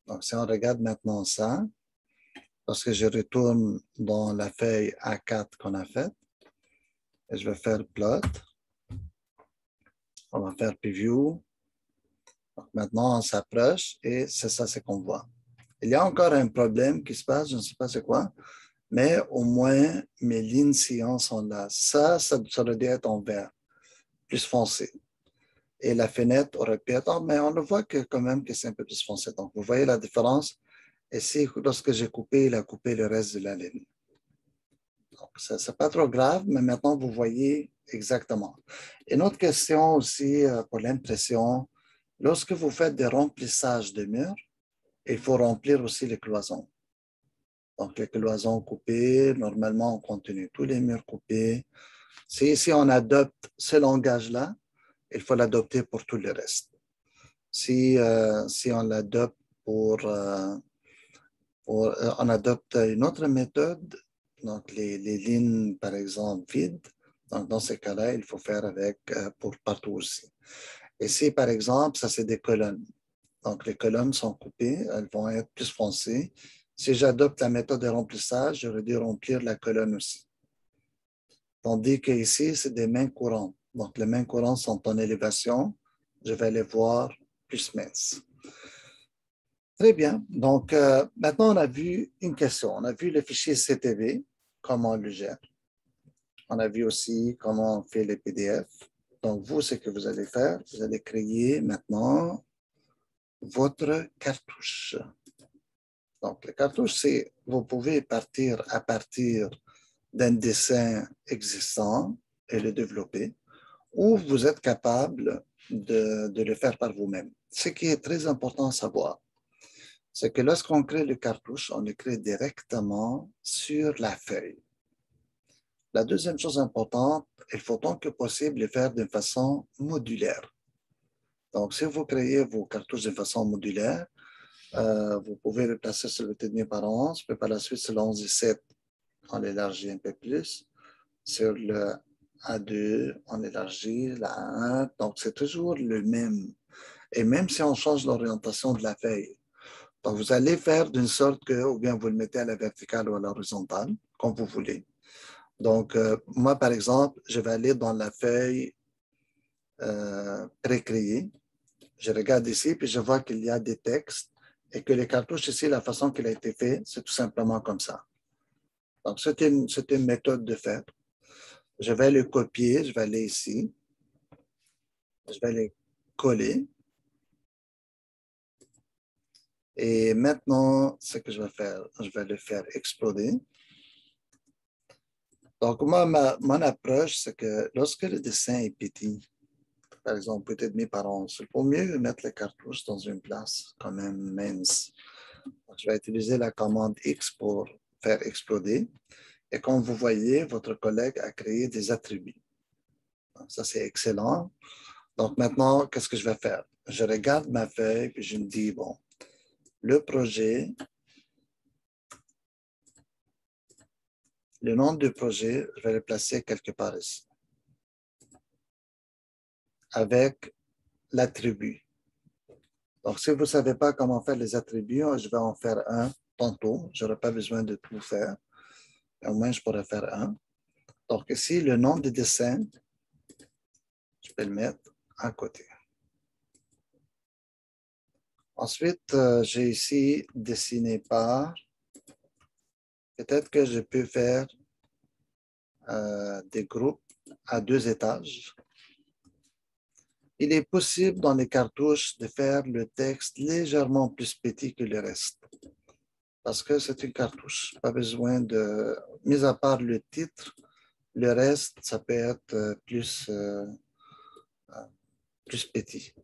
Donc, si on regarde maintenant ça, lorsque je retourne dans la feuille A4 qu'on a faite, et je vais faire plot. On va faire preview. Donc, maintenant, on s'approche et c'est ça, c'est qu'on voit. Il y a encore un problème qui se passe, je ne sais pas c'est quoi, mais au moins mes lignes sillons sont là. Ça aurait dû être en vert, plus foncé. Et la fenêtre aurait pu être, mais on le voit que quand même que c'est un peu plus foncé. Donc, vous voyez la différence. Et si, lorsque j'ai coupé, il a coupé le reste de la ligne. Donc, ce n'est pas trop grave, mais maintenant, vous voyez exactement. Une autre question aussi pour l'impression, lorsque vous faites des remplissages de murs, il faut remplir aussi les cloisons. Donc, les cloisons coupées, normalement, on continue tous les murs coupés. Si on adopte ce langage-là, il faut l'adopter pour tout le reste. Si on l'adopte on adopte une autre méthode, donc les lignes, par exemple, vides, donc dans ces cas-là, il faut faire avec pour partout aussi. Et si, par exemple, ça, c'est des colonnes. Donc, les colonnes sont coupées, elles vont être plus foncées. Si j'adopte la méthode de remplissage, j'aurais dû remplir la colonne aussi. Tandis que ici, c'est des mains courantes. Donc, les mains courantes sont en élévation. Je vais les voir plus minces. Très bien. Donc, maintenant, on a vu une question. On a vu le fichier CTV, comment on le gère. On a vu aussi comment on fait les PDF. Donc, vous, ce que vous allez faire, vous allez créer maintenant votre cartouche. Donc, la cartouche, c'est, vous pouvez partir à partir d'un dessin existant et le développer, ou vous êtes capable de le faire par vous-même. Ce qui est très important à savoir, c'est que lorsqu'on crée le cartouche, on le crée directement sur la feuille. La deuxième chose importante, il faut tant que possible le faire d'une façon modulaire. Donc, si vous créez vos cartouches de façon modulaire, vous pouvez le placer sur le tenir par 11, puis par la suite, sur le 11/7, on l'élargit un peu plus. Sur le A2, on élargit la A1. Donc, c'est toujours le même. Et même si on change l'orientation de la feuille, donc vous allez faire d'une sorte que, ou bien vous le mettez à la verticale ou à l'horizontale, comme vous voulez. Donc, moi, par exemple, je vais aller dans la feuille pré-créée. Je regarde ici, puis je vois qu'il y a des textes et que les cartouches ici, la façon qu'il a été fait, c'est tout simplement comme ça. Donc, c'est une méthode de faire. Je vais le copier, je vais aller ici, je vais le coller. Et maintenant, ce que je vais faire, je vais le faire exploder. Donc, moi, mon approche, c'est que lorsque le dessin est petit, par exemple, peut-être mis par 11, il faut mieux mettre les cartouches dans une place quand même mince. Donc, je vais utiliser la commande X pour faire exploder. Et comme vous voyez, votre collègue a créé des attributs. Donc, ça, c'est excellent. Donc, maintenant, qu'est-ce que je vais faire? Je regarde ma feuille, puis je me dis, bon, le projet, le nom du projet, je vais le placer quelque part ici, avec l'attribut. Donc, si vous ne savez pas comment faire les attributs, je vais en faire un tantôt. Je n'aurai pas besoin de tout faire. Au moins, je pourrais faire un. Donc, ici, le nom du dessin, je peux le mettre à côté. Ensuite, j'ai ici dessiné par. Peut-être que je peux faire des groupes à 2 étages. Il est possible dans les cartouches de faire le texte légèrement plus petit que le reste. Parce que c'est une cartouche. Pas besoin de... Mis à part le titre, le reste, ça peut être plus petit.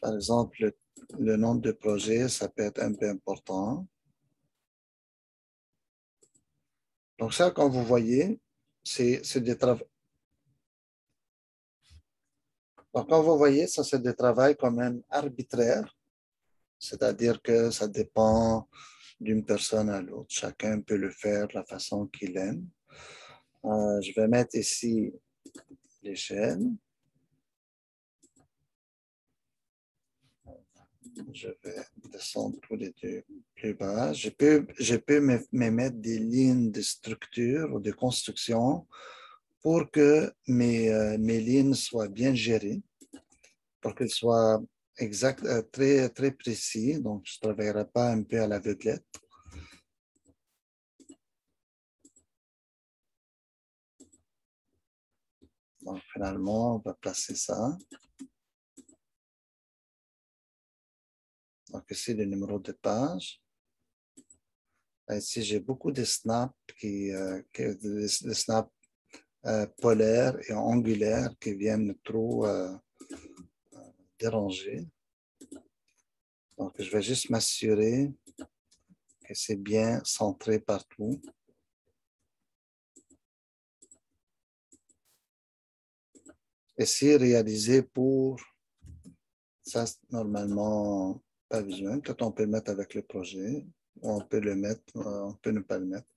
Par exemple, le nom de projet, ça peut être un peu important. Donc ça, comme vous voyez, c'est des travaux. Donc, comme vous voyez, ça, c'est des travaux quand même arbitraires, c'est-à-dire que ça dépend d'une personne à l'autre. Chacun peut le faire de la façon qu'il aime. Je vais mettre ici l'échelle. Je vais descendre tous les deux plus bas. Je peux me mettre des lignes de structure ou de construction pour que mes lignes soient bien gérées, pour qu'elles soient exactes, très, très précis. Donc, je ne travaillerai pas un peu à l'aveuglette. Donc, finalement, on va placer ça. Donc, ici, le numéro de page. Ici, j'ai beaucoup de snaps des snaps polaires et angulaires qui viennent trop déranger. Donc, je vais juste m'assurer que c'est bien centré partout. Ici, réalisé pour ça, normalement, pas besoin. Peut-être on peut le mettre avec le projet, ou on peut le mettre, on peut ne pas le mettre.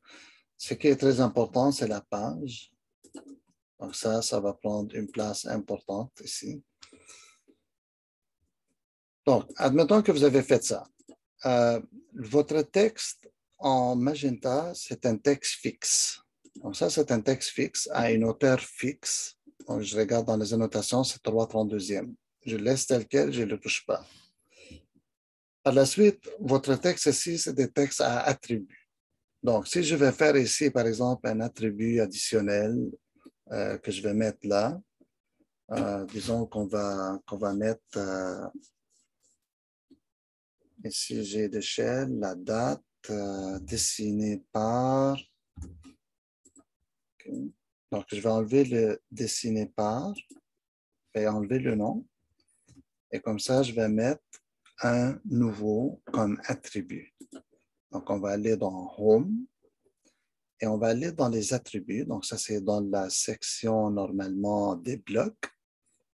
Ce qui est très important, c'est la page. Donc ça va prendre une place importante ici. Donc, admettons que vous avez fait ça. Votre texte en magenta, c'est un texte fixe. Donc ça, c'est un texte fixe à une hauteur fixe. Donc, je regarde dans les annotations, c'est 3/32e. Je laisse tel quel, je ne le touche pas. Par la suite, votre texte ici, c'est des textes à attributs. Donc, si je vais faire ici, par exemple, un attribut additionnel que je vais mettre là, disons qu'on va mettre ici, j'ai l'échelle, la date dessinée par. Okay. Donc, je vais enlever le dessiné par, je vais enlever le nom, et comme ça, je vais mettre un nouveau comme attribut. Donc, on va aller dans Home, et on va aller dans les attributs. Donc, ça, c'est dans la section normalement des blocs.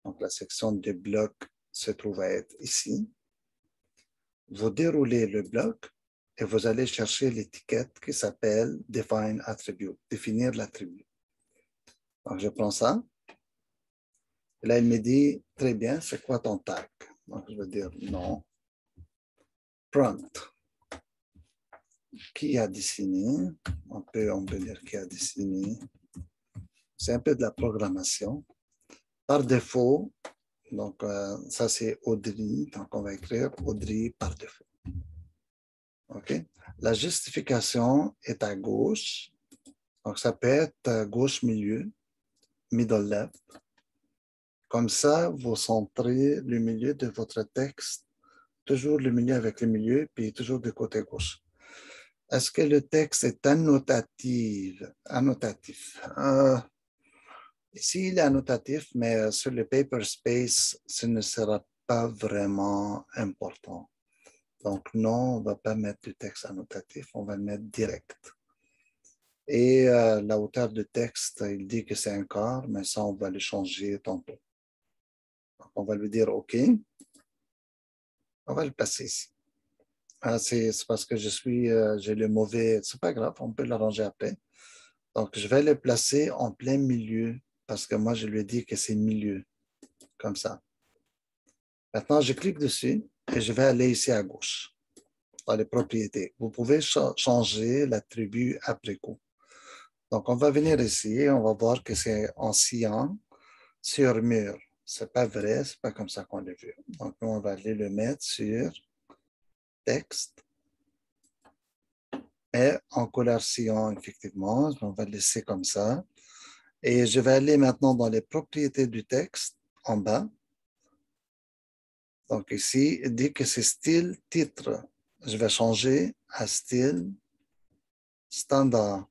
Donc, la section des blocs se trouve à être ici. Vous déroulez le bloc et vous allez chercher l'étiquette qui s'appelle Define Attribute, définir l'attribut. Donc, je prends ça. Et là, il me dit, très bien, c'est quoi ton tag? Donc, je vais dire non. Prompt. Qui a dessiné? On peut dire qui a dessiné. C'est un peu de la programmation. Par défaut, donc ça c'est Audrey, donc on va écrire Audrey par défaut. OK? La justification est à gauche, donc ça peut être gauche-milieu, middle left. Comme ça, vous centrez le milieu de votre texte, toujours le milieu avec le milieu, puis toujours du côté gauche. Est-ce que le texte est annotatif? Ici, il est annotatif, mais sur le paper space, ce ne sera pas vraiment important. Donc, non, on ne va pas mettre du texte annotatif, on va le mettre direct. Et la hauteur du texte, il dit que c'est un quart, mais ça, on va le changer tantôt. Donc, on va lui dire OK. On va le passer ici. C'est parce que j'ai le mauvais, c'est pas grave, on peut l'arranger après. Donc, je vais le placer en plein milieu parce que moi, je lui ai dit que c'est milieu, comme ça. Maintenant, je clique dessus et je vais aller ici à gauche, dans les propriétés. Vous pouvez changer l'attribut après coup. Donc, on va venir ici et on va voir que c'est en cyan sur mur. C'est pas vrai, c'est pas comme ça qu'on l'a vu. Donc, nous, on va aller le mettre sur texte et en couleur cyan, effectivement. On va le laisser comme ça. Et je vais aller maintenant dans les propriétés du texte en bas. Donc ici, il dit que c'est style titre. Je vais changer à style standard.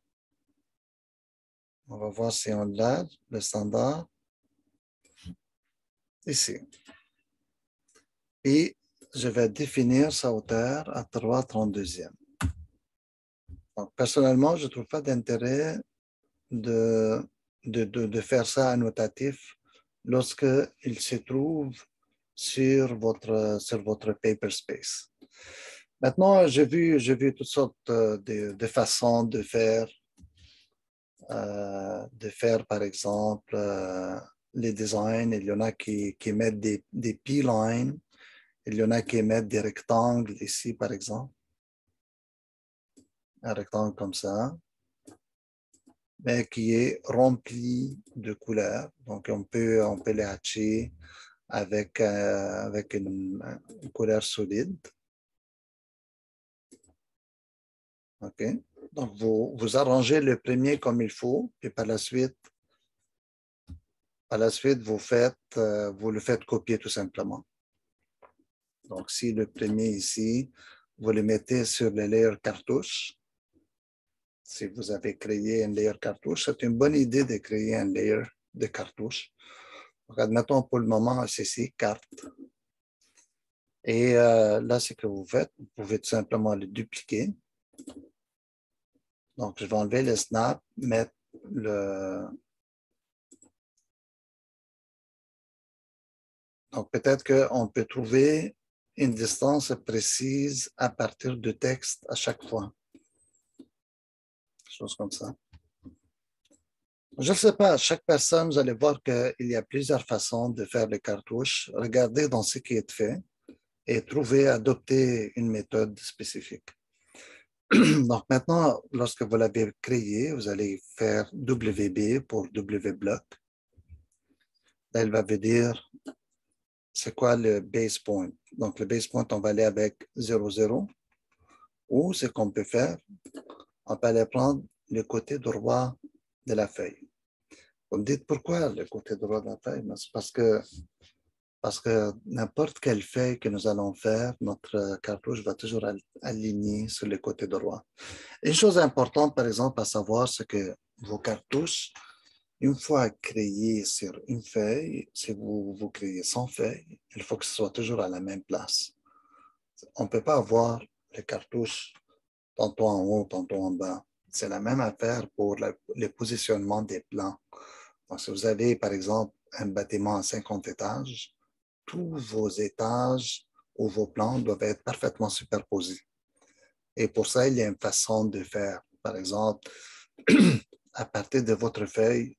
On va voir si on l'a, le standard. Ici. et je vais définir sa hauteur à 3/32. Donc, personnellement, je ne trouve pas d'intérêt de faire ça annotatif lorsqu'il se trouve sur votre paper space. Maintenant, j'ai vu toutes sortes de façons de faire par exemple, les designs. Il y en a qui mettent des P-lines, il y en a qui mettent des rectangles ici, par exemple, un rectangle comme ça, mais qui est rempli de couleurs. Donc, on peut les hatcher avec une couleur solide. OK? Donc, vous arrangez le premier comme il faut, et par la suite, vous le faites copier tout simplement. Donc, si le premier ici, vous le mettez sur le layer cartouche. Si vous avez créé un layer cartouche, c'est une bonne idée de créer un layer de cartouche. Donc, admettons pour le moment, c'est ici, carte. Et là, ce que vous faites, vous pouvez tout simplement le dupliquer. Donc, je vais enlever le snap, mettre le... Donc, peut-être qu'on peut trouver une distance précise à partir du texte à chaque fois. Chose comme ça. Je ne sais pas, chaque personne, vous allez voir qu'il y a plusieurs façons de faire les cartouches. Regardez dans ce qui est fait et trouvez, adopter une méthode spécifique. Donc maintenant, lorsque vous l'avez créé, vous allez faire WB pour WBlock. Là, il va vous dire c'est quoi le base point. Donc le base point, on va aller avec 0, 0. Ou ce qu'on peut faire, on peut aller prendre le côté droit de la feuille. Vous me dites pourquoi le côté droit de la feuille? C'est parce que n'importe quelle feuille que nous allons faire, notre cartouche va toujours aligner sur le côté droit. Une chose importante, par exemple, à savoir, c'est que vos cartouches, une fois créées sur une feuille, si vous créez 100 feuilles, il faut que ce soit toujours à la même place. On ne peut pas avoir les cartouches tantôt en haut, tantôt en bas. C'est la même affaire pour le positionnement des plans. Donc, si vous avez, par exemple, un bâtiment à 50 étages, tous vos étages ou vos plans doivent être parfaitement superposés. Et pour ça, il y a une façon de faire. Par exemple, à partir de votre feuille,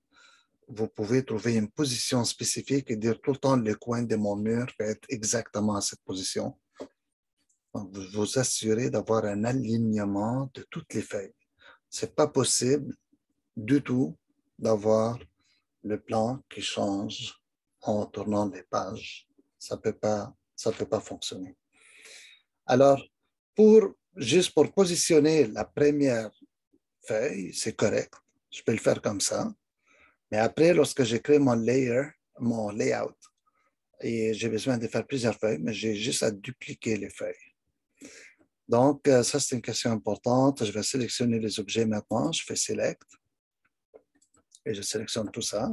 vous pouvez trouver une position spécifique et dire tout le temps le coin de mon mur va être exactement à cette position. Donc, vous vous assurez d'avoir un alignement de toutes les feuilles. Ce n'est pas possible du tout d'avoir le plan qui change en tournant les pages. Ça ne peut pas fonctionner. Alors, juste pour positionner la première feuille, c'est correct. Je peux le faire comme ça. Mais après, lorsque j'ai créé mon layout, et j'ai besoin de faire plusieurs feuilles, mais j'ai juste à dupliquer les feuilles. Donc, ça, c'est une question importante. Je vais sélectionner les objets maintenant. Je fais Select et je sélectionne tout ça.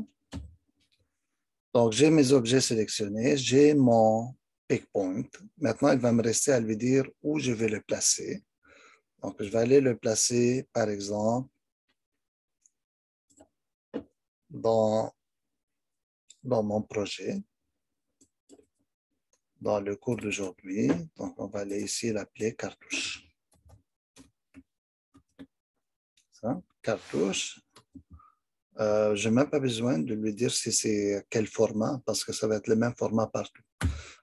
Donc, j'ai mes objets sélectionnés. J'ai mon pick point. Maintenant, il va me rester à lui dire où je vais le placer. Donc, je vais aller le placer, par exemple, dans mon projet, dans le cours d'aujourd'hui. Donc, on va aller ici l'appeler cartouche. Ça, cartouche. Je n'ai même pas besoin de lui dire si c'est quel format, parce que ça va être le même format partout.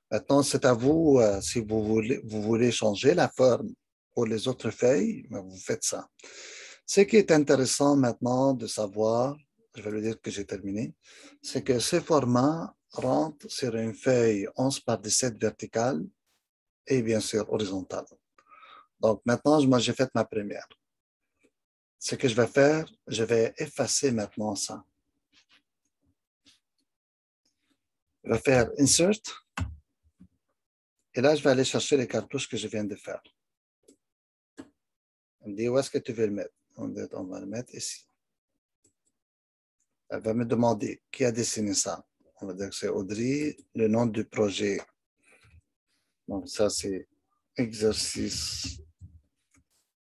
Maintenant, c'est à vous, si vous voulez changer la forme pour les autres feuilles, vous faites ça. Ce qui est intéressant maintenant de savoir, je vais lui dire que j'ai terminé, c'est que ce format rentre sur une feuille 11 par 17 verticale et bien sûr horizontale. Donc maintenant, moi j'ai fait ma première. Ce que je vais faire, je vais effacer maintenant ça. Je vais faire Insert. Et là, je vais aller chercher les cartouches que je viens de faire. Elle me dit, où est-ce que tu veux le mettre? On va le mettre ici. Elle va me demander qui a dessiné ça. On va dire que c'est Audrey, le nom du projet Donc, ça, c'est exercice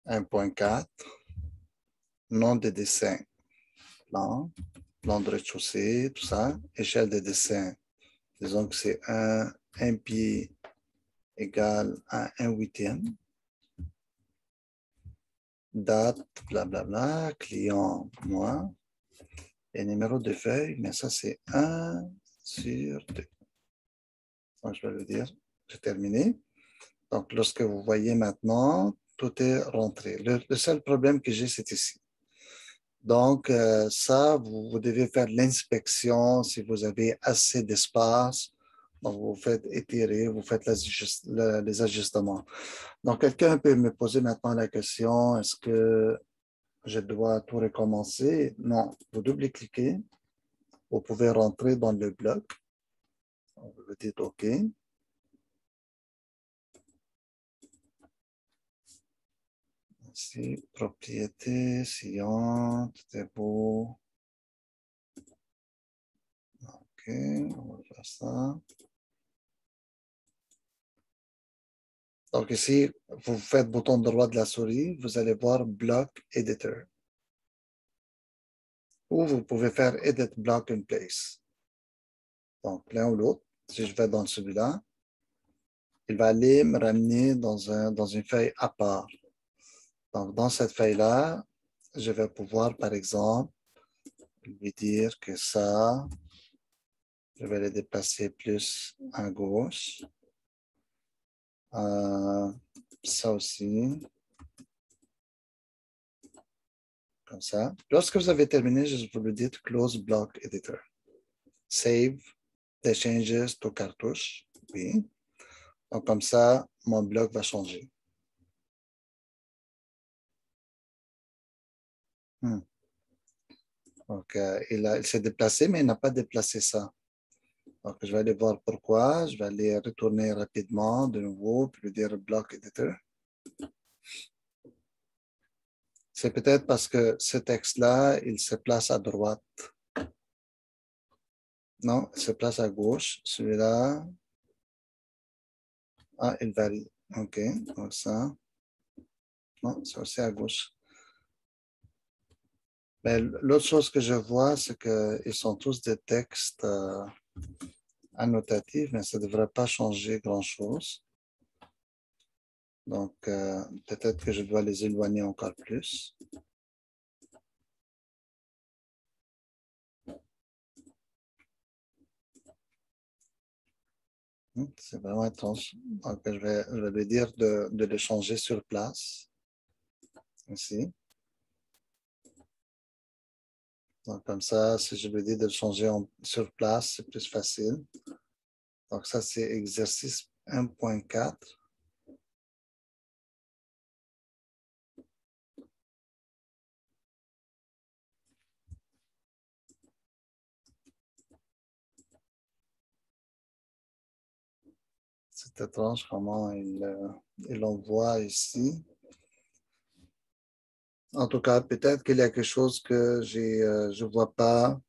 1.4, nom de dessin, plan, plan de rez-de-chaussée, tout ça, échelle de dessin. Disons que c'est un pied égal à 1/8. Date, blablabla, client, moi. Et numéro de feuille, mais ça, c'est 1/2. Donc, je vais le dire, j'ai terminé. Donc, lorsque vous voyez maintenant, tout est rentré. Le seul problème que j'ai, c'est ici. Donc, ça, vous devez faire l'inspection si vous avez assez d'espace. Donc, vous faites étirer, vous faites les ajustements. Donc, quelqu'un peut me poser maintenant la question, est-ce que je dois tout recommencer? Non, vous double-cliquez. Vous pouvez rentrer dans le bloc. Vous dites OK. Ici, propriété, sillon, tout est beau. OK, on va faire ça. Donc ici, vous faites bouton droit de la souris, vous allez voir Block Editor. Ou vous pouvez faire Edit Block in Place. Donc l'un ou l'autre. Si je vais dans celui-là, il va aller me ramener dans une feuille à part. Donc dans cette feuille-là, je vais pouvoir, par exemple, lui dire que ça, je vais le déplacer plus à gauche. Ça aussi. Comme ça. Lorsque vous avez terminé, je vous le dis, Close Block Editor. Save the changes to cartouche. Oui. Donc, comme ça, mon bloc va changer. Donc, il s'est déplacé, mais il n'a pas déplacé ça. Donc, je vais aller voir pourquoi. Je vais aller retourner rapidement de nouveau, puis lui dire Block Editor. C'est peut-être parce que ce texte-là, il se place à droite. Non, il se place à gauche. Celui-là, il varie. OK, donc ça. Non, c'est aussi à gauche. Mais l'autre chose que je vois, c'est qu'ils sont tous des textes annotatifs, mais ça ne devrait pas changer grand-chose. Donc, peut-être que je dois les éloigner encore plus. C'est vraiment étrange. Donc, je vais lui dire de les changer sur place. Ici. Donc, comme ça, si je lui dis de le changer sur place, c'est plus facile. Donc, ça, c'est exercice 1.4. C'est étrange comment il envoie ici. En tout cas, peut-être qu'il y a quelque chose que je ne vois pas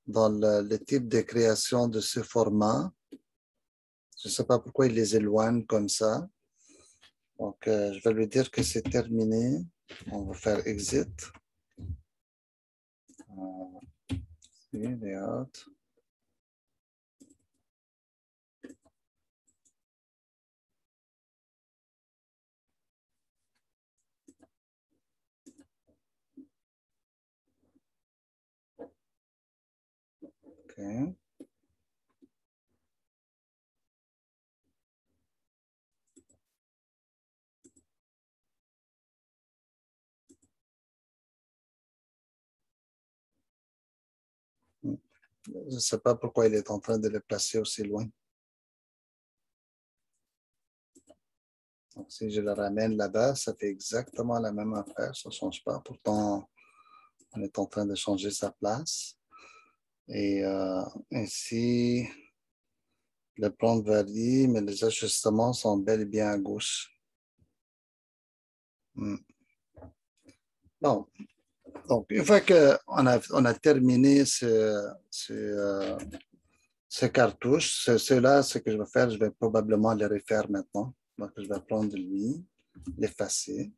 dans le type de création de ce format. Je ne sais pas pourquoi il les éloigne comme ça. Donc, je vais lui dire que c'est terminé. On va faire exit. Layout. OK. Je ne sais pas pourquoi il est en train de le placer aussi loin. Donc, si je le ramène là-bas, ça fait exactement la même affaire. Ça ne change pas. Pourtant, on est en train de changer sa place. Et ainsi, le plan varie, mais les ajustements sont bel et bien à gauche. Bon, donc une fois qu'on a terminé Ces cartouches, ceux-là, ce que je vais faire, je vais probablement les refaire maintenant. Donc, je vais prendre lui, l'effacer.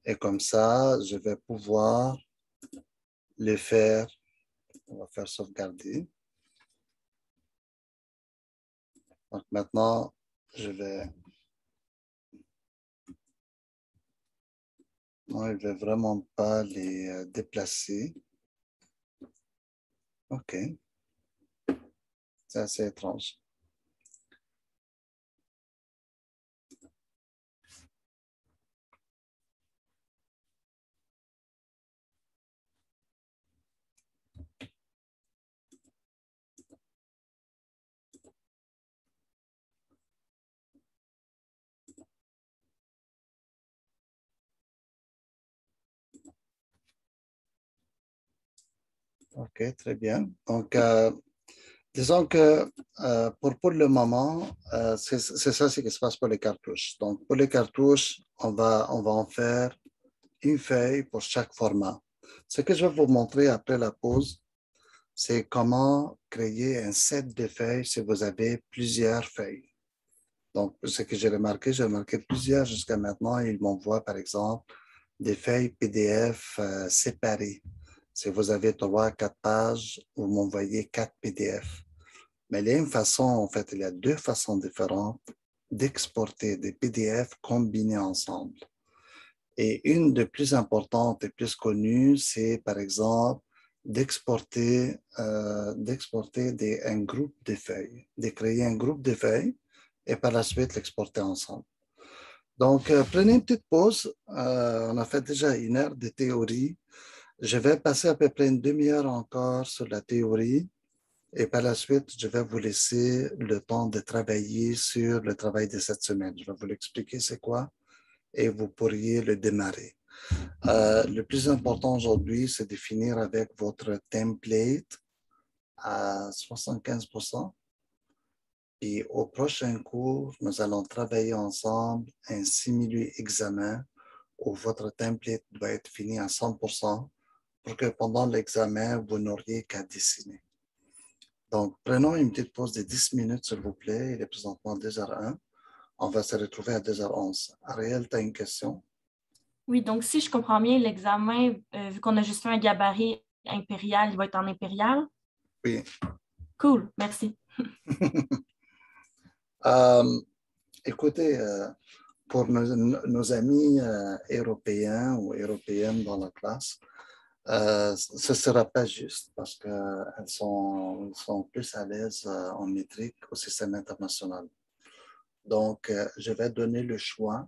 Et comme ça, je vais pouvoir les faire. On va faire sauvegarder. Donc, maintenant, je vais... Non, je ne vais vraiment pas les déplacer. OK. C'est assez étrange. OK, très bien. Donc, disons que pour le moment, c'est ça ce qui se passe pour les cartouches. Donc, pour les cartouches, on va en faire une feuille pour chaque format. Ce que je vais vous montrer après la pause, c'est comment créer un set de feuilles si vous avez plusieurs feuilles. Donc, ce que j'ai remarqué plusieurs jusqu'à maintenant, ils m'envoient par exemple des feuilles PDF séparées. Si vous avez 3, 4 pages, vous m'envoyez 4 PDF. Mais il y a une façon, en fait, il y a 2 façons différentes d'exporter des PDF combinés ensemble. Et une des plus importantes et plus connues, c'est par exemple d'exporter un groupe de feuilles, de créer un groupe de feuilles et par la suite l'exporter ensemble. Donc, prenez une petite pause. On a fait déjà 1 heure de théorie. Je vais passer à peu près une demi-heure encore sur la théorie et par la suite, je vais vous laisser le temps de travailler sur le travail de cette semaine. Je vais vous l'expliquer c'est quoi et vous pourriez le démarrer. Le plus important aujourd'hui, c'est de finir avec votre template à 75%. Et au prochain cours, nous allons travailler ensemble un simili-examen où votre template doit être fini à 100% pour que pendant l'examen, vous n'auriez qu'à dessiner. Donc, prenons une petite pause de 10 minutes, s'il vous plaît. Il est présentement 2h01. On va se retrouver à 2h11. Ariel, tu as une question? Oui, donc si je comprends bien, l'examen, vu qu'on a juste fait un gabarit impérial, il va être en impérial. Oui. Cool, merci. Euh, écoutez, pour nos amis européens ou européennes dans la classe, ce ne sera pas juste parce qu'elles sont plus à l'aise en métrique au système international. Donc, je vais donner le choix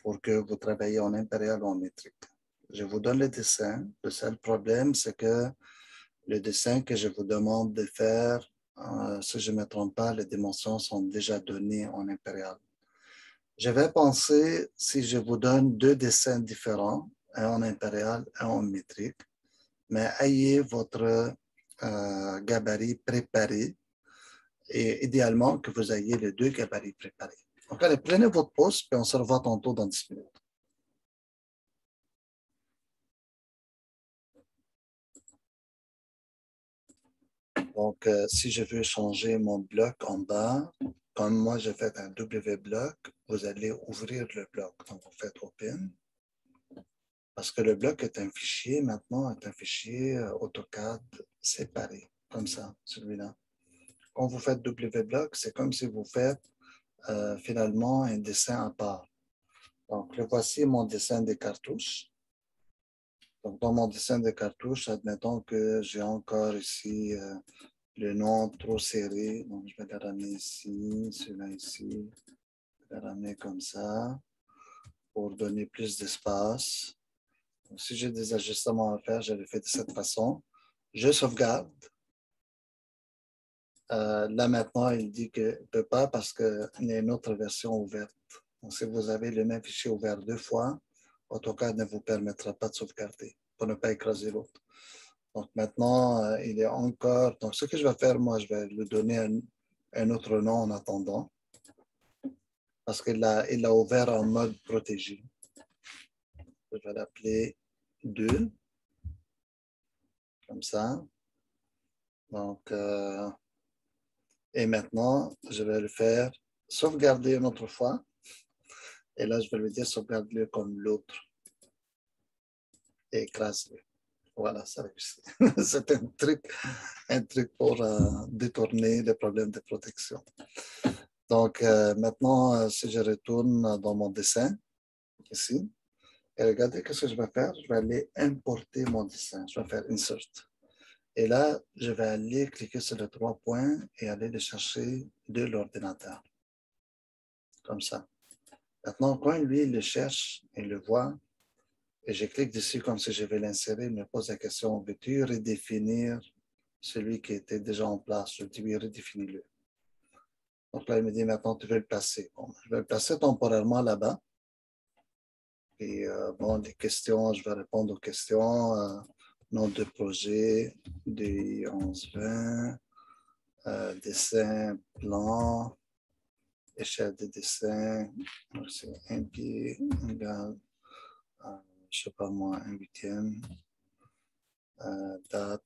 pour que vous travaillez en impérial ou en métrique. Je vous donne le dessin. Le seul problème, c'est que le dessin que je vous demande de faire, si je ne me trompe pas, les dimensions sont déjà données en impérial. Je vais penser si je vous donne 2 dessins différents, un en impérial, un en métrique, mais ayez votre gabarit préparé et idéalement que vous ayez les 2 gabarits préparés. Donc, allez, prenez votre pause, puis on se revoit tantôt dans 10 minutes. Donc, si je veux changer mon bloc en bas, comme moi, j'ai fait un W bloc, vous allez ouvrir le bloc. Donc, vous faites Open. Parce que le bloc est un fichier, maintenant, est un fichier AutoCAD séparé, comme ça, celui-là. Quand vous faites W-block, c'est comme si vous faites finalement un dessin à part. Donc, le voici mon dessin des cartouches. Donc, dans mon dessin des cartouches, admettons que j'ai encore ici le nom trop serré. Donc, je vais le ramener ici, celui-là ici. Je vais le ramener comme ça pour donner plus d'espace. Si j'ai des ajustements à faire, je le fais de cette façon. Je sauvegarde. Là, maintenant, il dit qu'il ne peut pas parce qu'il y a une autre version ouverte. Donc, si vous avez le même fichier ouvert 2 fois, AutoCAD ne vous permettra pas de sauvegarder pour ne pas écraser l'autre. Donc, maintenant, il est encore... Donc, ce que je vais faire, moi, je vais lui donner un autre nom en attendant parce qu'il l'a ouvert en mode protégé. Je vais l'appeler 2, comme ça. Donc, et maintenant, je vais le faire sauvegarder une autre fois. Et là, je vais lui dire sauvegarde-le comme l'autre et écrase-le. Voilà, ça réussit. C'est un truc pour détourner les problèmes de protection. Donc, maintenant, si je retourne dans mon dessin, ici, et regardez ce que je vais faire. Je vais aller importer mon dessin. Je vais faire Insert. Et là, je vais aller cliquer sur les 3 points et aller le chercher de l'ordinateur. Comme ça. Maintenant, quand lui, il le cherche, il le voit, et je clique dessus comme si je vais l'insérer, il me pose la question, veux-tu redéfinir celui qui était déjà en place? Je dis oui, redéfinis-le. Donc là, il me dit maintenant, tu veux le placer. Bon, je vais le placer temporairement là-bas. Et bon, les questions, je vais répondre aux questions. Nom de projet, DI 1120, dessin, plan, échelle de dessin, c'est un pied égal, je sais pas moi, un huitième, date,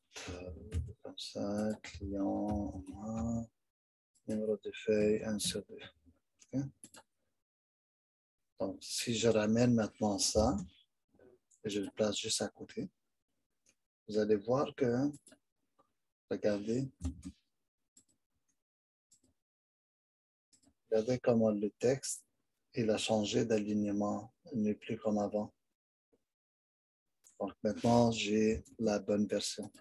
comme ça, client, numéro de feuille, 1 sur 2. Okay? Donc, si je ramène maintenant ça, et je le place juste à côté, vous allez voir que, regardez comment le texte, il a changé d'alignement, il n'est plus comme avant. Donc maintenant, j'ai la bonne version.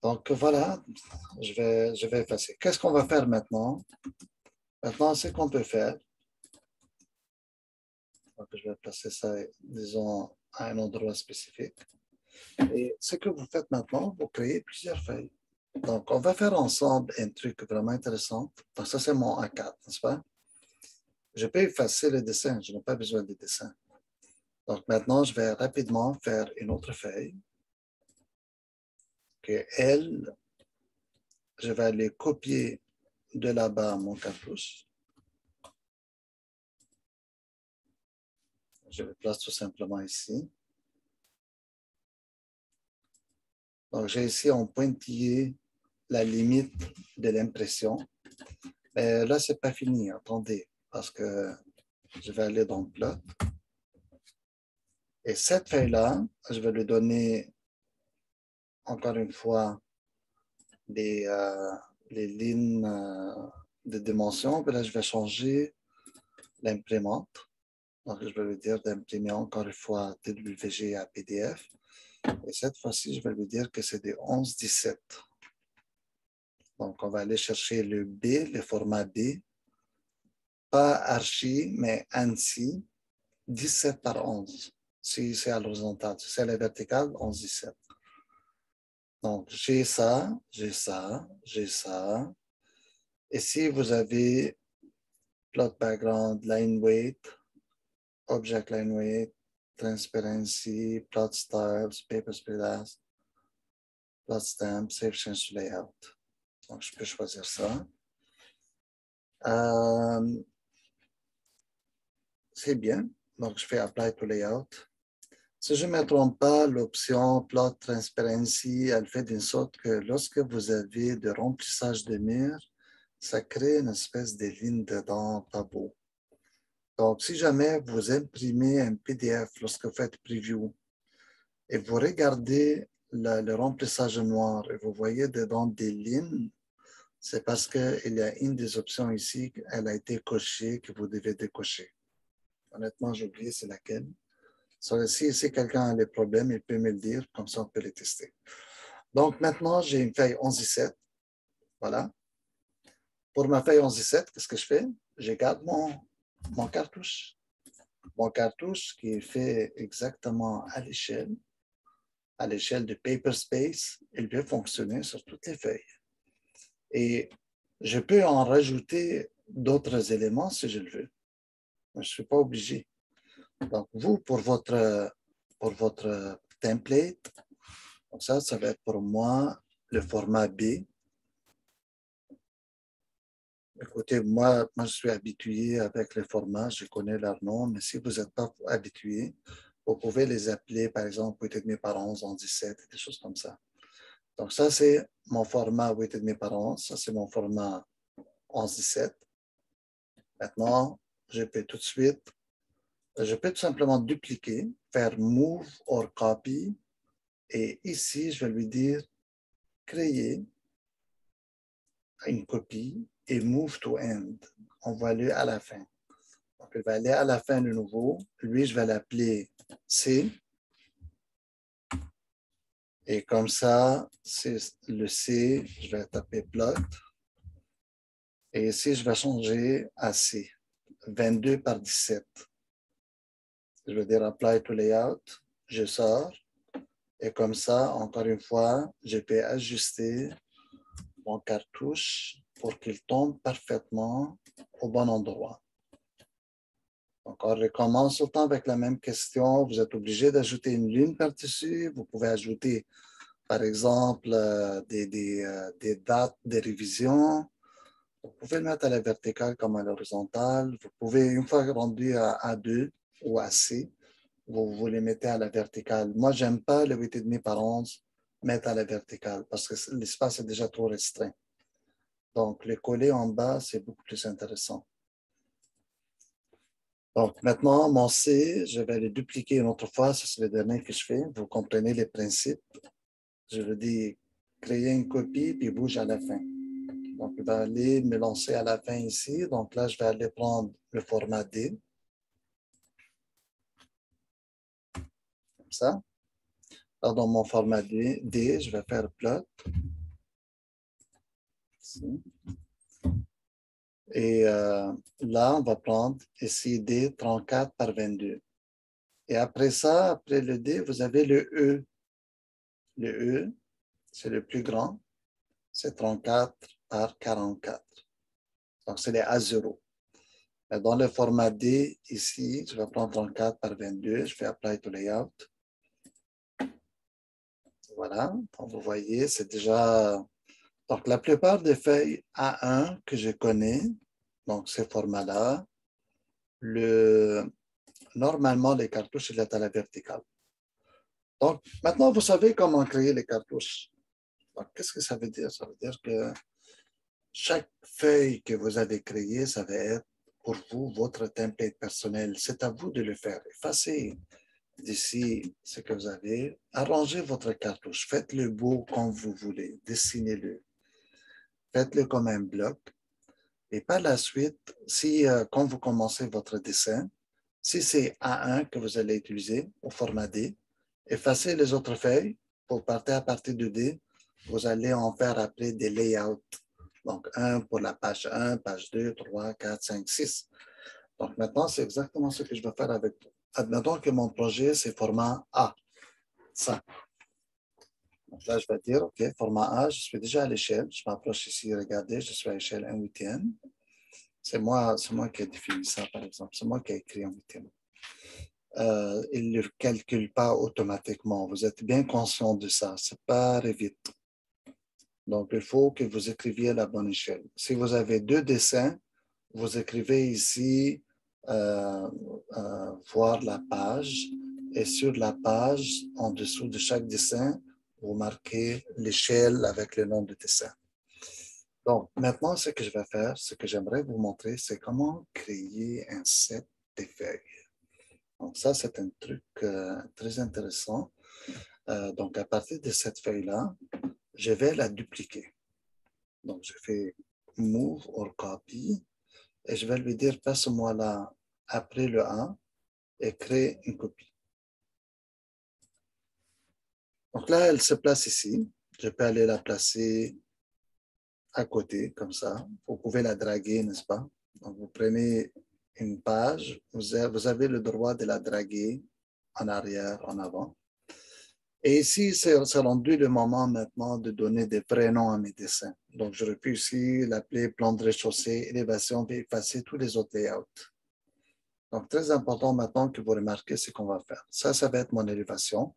Donc voilà, je vais effacer. Qu'est-ce qu'on va faire maintenant? Maintenant, ce qu'on peut faire, donc je vais placer ça, disons, à un endroit spécifique. Et ce que vous faites maintenant, vous créez plusieurs feuilles. Donc, on va faire ensemble un truc vraiment intéressant. Donc, ça, c'est mon A4, n'est-ce pas? Je peux effacer le dessin, je n'ai pas besoin de dessin. Donc, maintenant, je vais rapidement faire une autre feuille. Que elle, je vais aller copier de là-bas mon cartouche. Je le place tout simplement ici. Donc, j'ai ici en pointillé la limite de l'impression. Mais là, ce n'est pas fini. Attendez, parce que je vais aller dans Plot. Et cette feuille-là, je vais lui donner, encore une fois, les lignes de dimension. Puis là, je vais changer l'imprimante. Donc, je vais lui dire d'imprimer encore une fois TWG à PDF. Et cette fois-ci, je vais lui dire que c'est des 11-17. Donc, on va aller chercher le B, le format B. Pas Archie, mais ANSI, 17 par 11. Si c'est à l'horizontale, si c'est à la verticale, 11-17. Donc, j'ai ça, j'ai ça, j'ai ça. Et si vous avez plot background, line weight, object line weight, transparency, plot styles, paper spread, plot stamp, save change to layout. Donc, je peux choisir ça. C'est bien. Donc, je fais Apply to Layout. Si je ne me trompe pas, l'option Plot Transparency, elle fait d'une sorte que lorsque vous avez de remplissage de murs, ça crée une espèce de ligne dedans, pas beau. Donc, si jamais vous imprimez un PDF lorsque vous faites Preview et vous regardez le remplissage noir et vous voyez dedans des lignes, c'est parce qu'il y a une des options ici, elle a été cochée, que vous devez décocher. Honnêtement, j'ai oublié c'est laquelle. Si quelqu'un a des problèmes, il peut me le dire, comme ça on peut les tester. Donc maintenant, j'ai une feuille 11-17. Voilà. Pour ma feuille 11-17, qu'est-ce que je fais? Je garde mon cartouche. Mon cartouche qui est fait exactement à l'échelle de Paperspace, il peut fonctionner sur toutes les feuilles. Et je peux en rajouter d'autres éléments si je le veux. Je ne suis pas obligé. Donc, vous, pour votre template, donc ça va être pour moi le format B. Écoutez, moi, je suis habitué avec les formats, je connais leur nom, mais si vous n'êtes pas habitué, vous pouvez les appeler, par exemple, peut-être par 11 en 17, des choses comme ça. Donc, ça, c'est mon format 8,5 par 11. Ça, c'est mon format 11-17. Maintenant, je peux tout de suite, je peux tout simplement dupliquer, faire Move or Copy. Et ici, je vais lui dire créer une copie et Move to End. On va aller à la fin. Donc, il va aller à la fin de nouveau. Lui, je vais l'appeler C. Et comme ça, c'est le C, je vais taper plot. Et ici, je vais changer à C, 22 par 17. Je vais dire Apply to Layout. Je sors. Et comme ça, encore une fois, je peux ajuster mon cartouche pour qu'il tombe parfaitement au bon endroit. Donc, on recommence autant avec la même question. Vous êtes obligé d'ajouter une ligne par-dessus. Vous pouvez ajouter, par exemple, des dates de révision. Vous pouvez le mettre à la verticale comme à l'horizontale. Vous pouvez, une fois rendu à A2 ou à C, vous les mettez à la verticale. Moi, je n'aime pas le 8,5 par 11 mettre à la verticale parce que l'espace est déjà trop restreint. Donc, le coller en bas, c'est beaucoup plus intéressant. Donc, maintenant, mon C, je vais le dupliquer une autre fois. C'est le dernier que je fais. Vous comprenez les principes. Je veux dire, créer une copie, puis bouge à la fin. Donc, il va aller me lancer à la fin ici. Donc, là, je vais aller prendre le format D. Comme ça. Alors, dans mon format D, je vais faire plot. Ici. Et là, on va prendre ici D 34 par 22. Et après ça, après le D, vous avez le E. Le E, c'est le plus grand. C'est 34 par 44. Donc, c'est les A0. Dans le format D, ici, je vais prendre 34 par 22. Je fais Apply to Layout. Voilà. Donc, vous voyez, c'est déjà... Donc, la plupart des feuilles A1 que je connais, donc ces formats-là, normalement, les cartouches, ils sont à la verticale. Donc, maintenant, vous savez comment créer les cartouches. Donc, qu'est-ce que ça veut dire? Ça veut dire que chaque feuille que vous avez créée, ça va être pour vous votre template personnel. C'est à vous de le faire. Effacez d'ici ce que vous avez. Arrangez votre cartouche. Faites-le beau comme vous voulez. Dessinez-le. Faites-le comme un bloc. Et par la suite, si quand vous commencez votre dessin, si c'est A1 que vous allez utiliser au format D, effacez les autres feuilles pour partir à partir de D. Vous allez en faire après des layouts. Donc, 1 pour la page 1, page 2, 3, 4, 5, 6. Donc, maintenant, c'est exactement ce que je vais faire avec vous. Admettons que mon projet, c'est format A. Ça. Donc là, je vais dire, OK, format A, je suis déjà à l'échelle. Je m'approche ici, regardez, je suis à l'échelle 1/8. C'est moi qui ai défini ça, par exemple. C'est moi qui ai écrit 1/8. Il ne le calcule pas automatiquement. Vous êtes bien conscient de ça. Ce n'est pas Revit. Donc, il faut que vous écriviez la bonne échelle. Si vous avez deux dessins, vous écrivez ici voir la page et sur la page, en dessous de chaque dessin, vous marquez l'échelle avec le nom du dessin. Donc, maintenant, ce que je vais faire, ce que j'aimerais vous montrer, c'est comment créer un set de feuilles. Donc, ça, c'est un truc très intéressant. Donc, à partir de cette feuille-là, je vais la dupliquer. Donc, je fais Move or Copy et je vais lui dire, passe-moi là après le A et crée une copie. Donc là, elle se place ici. Je peux aller la placer à côté, comme ça. Vous pouvez la draguer, n'est-ce pas? Donc, vous prenez une page, vous avez le droit de la draguer en arrière, en avant. Et ici, c'est rendu le moment maintenant de donner des vrais noms à mes dessins. Donc, j'aurais pu ici l'appeler plan de rez-de-chaussée, élévation, et effacer tous les autres layouts. Donc, très important maintenant que vous remarquez ce qu'on va faire. Ça va être mon élévation.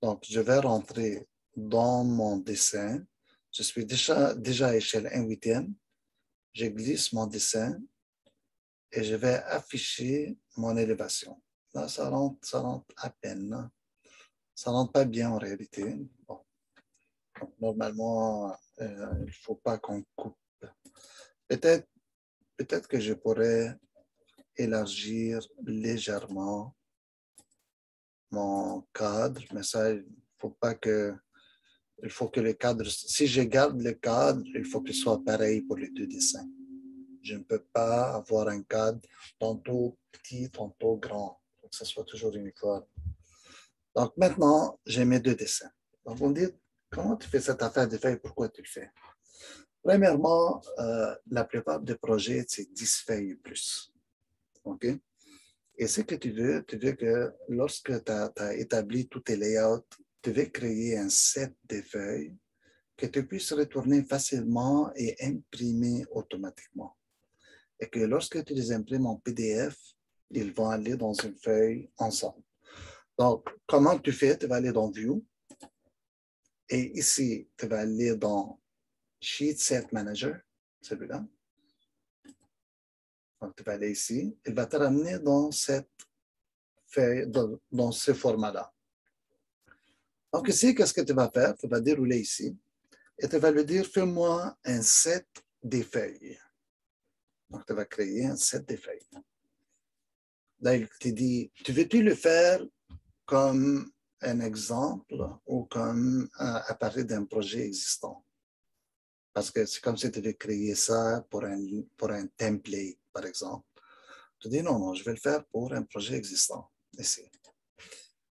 Donc, je vais rentrer dans mon dessin. Je suis déjà à échelle 1/8. Je glisse mon dessin et je vais afficher mon élévation. Là, ça rentre à peine. Ça ne rentre pas bien en réalité. Bon. Donc, normalement, il ne faut pas qu'on coupe. Peut-être que je pourrais élargir légèrement mon cadre, mais ça, il faut que le cadre, si je garde le cadre, il faut qu'il soit pareil pour les deux dessins. Je ne peux pas avoir un cadre tantôt petit, tantôt grand. Il faut que ce soit toujours uniforme. Donc maintenant, j'ai mes deux dessins. Donc vous me dites, comment tu fais cette affaire de feuilles? Pourquoi tu le fais? Premièrement, la plupart des projets, c'est 10 feuilles plus. OK? Et ce que tu veux que lorsque tu as établi tous tes layouts, tu veux créer un set de feuilles que tu puisses retourner facilement et imprimer automatiquement. Et que lorsque tu les imprimes en PDF, ils vont aller dans une feuille ensemble. Donc, comment tu fais? Tu vas aller dans View. Et ici, tu vas aller dans Sheet Set Manager, celui-là. Donc, tu vas aller ici. Il va te ramener dans cette feuille, dans ce format-là. Donc, ici, qu'est-ce que tu vas faire? Tu vas dérouler ici. Et tu vas lui dire, fais-moi un set des feuilles. Donc, tu vas créer un set des feuilles. Là, il te dit, tu veux-tu le faire comme un exemple ou comme à partir d'un projet existant? Parce que c'est comme si tu devais créer ça pour un template, par exemple. Tu dis non, je vais le faire pour un projet existant, ici.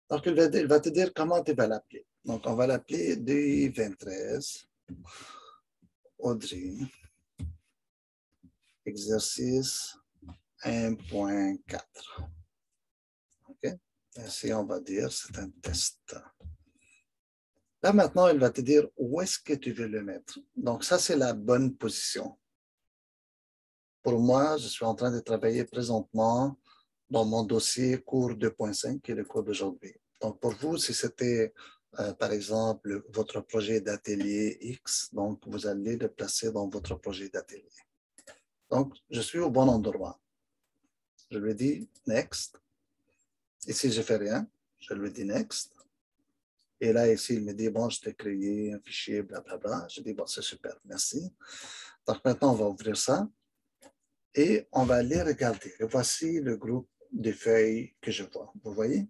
Donc, il va te dire comment tu vas l'appeler. Donc, on va l'appeler DI23, Audrey, exercice 1.4. OK? Ici, on va dire c'est un test. Là, maintenant, il va te dire où est-ce que tu veux le mettre. Donc, ça, c'est la bonne position. Pour moi, je suis en train de travailler présentement dans mon dossier cours 2.5, qui est le cours d'aujourd'hui. Donc, pour vous, si c'était, par exemple, votre projet d'atelier X, donc vous allez le placer dans votre projet d'atelier. Donc, je suis au bon endroit. Je lui dis « Next ». Ici, je ne fais rien. Je lui dis « Next ». Et là, ici, il me dit « Bon, je t'ai créé un fichier, blablabla ». Je dis « Bon, c'est super, merci ». Donc, maintenant, on va ouvrir ça. Et on va aller regarder. Et voici le groupe de feuilles que je vois. Vous voyez?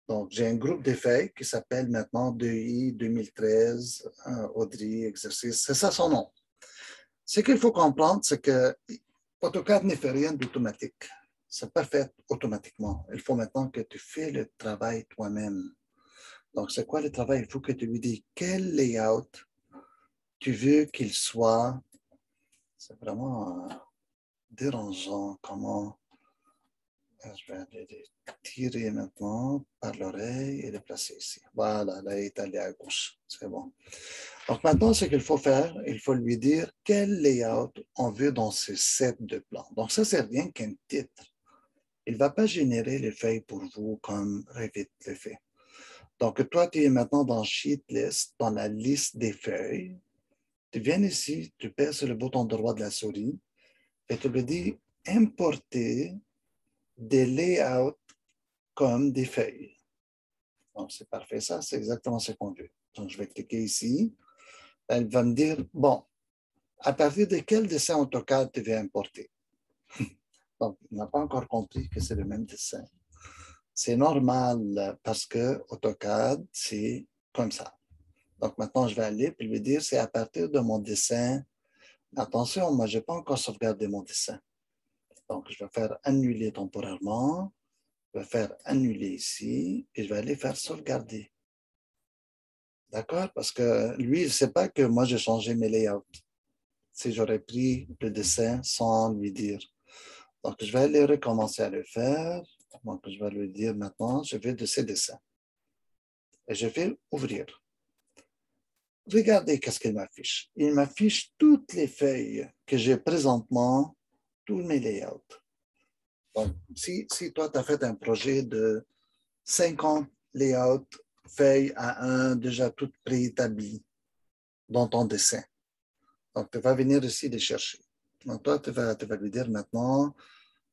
Donc, j'ai un groupe de feuilles qui s'appelle maintenant 2i 2013, Audrey, exercice. C'est ça son nom. Ce qu'il faut comprendre, c'est que AutoCAD ne fait rien d'automatique. Ce n'est pas fait automatiquement. Il faut maintenant que tu fais le travail toi-même. Donc, c'est quoi le travail? Il faut que tu lui dises quel layout tu veux qu'il soit. C'est vraiment dérangeant comment je vais aller les tirer maintenant par l'oreille et les placer ici. Voilà, là, il est allé à gauche. C'est bon. Donc maintenant, ce qu'il faut faire, il faut lui dire quel layout on veut dans ce set de plans. Donc ça, c'est rien qu'un titre. Il ne va pas générer les feuilles pour vous comme Revit le fait. Donc toi, tu es maintenant dans Sheet List, dans la liste des feuilles. Tu viens ici, tu pèses sur le bouton droit de la souris et tu lui dis importer des layouts comme des feuilles. Donc, c'est parfait, ça, c'est exactement ce qu'on veut. Donc, je vais cliquer ici. Elle va me dire, bon, à partir de quel dessin AutoCAD tu veux importer? Donc, il n'a pas encore compris que c'est le même dessin. C'est normal parce que AutoCAD, c'est comme ça. Donc, maintenant, je vais aller et lui dire, c'est à partir de mon dessin. Attention, moi, je n'ai pas encore sauvegardé mon dessin. Donc, je vais faire annuler temporairement. Je vais faire annuler ici et je vais aller faire sauvegarder. D'accord? Parce que lui, il ne sait pas que moi, j'ai changé mes layouts. Si j'aurais pris le dessin sans lui dire. Donc, je vais aller recommencer à le faire. Donc, je vais lui dire maintenant, je vais de ces dessins. Et je vais ouvrir. Regardez qu'est-ce qu'il m'affiche. Il m'affiche toutes les feuilles que j'ai présentement, tous mes layouts. Donc, si toi, tu as fait un projet de 50 layouts, feuilles à 1, déjà toutes préétablies dans ton dessin. Donc, tu vas venir ici les chercher. Donc, toi, tu vas lui dire maintenant,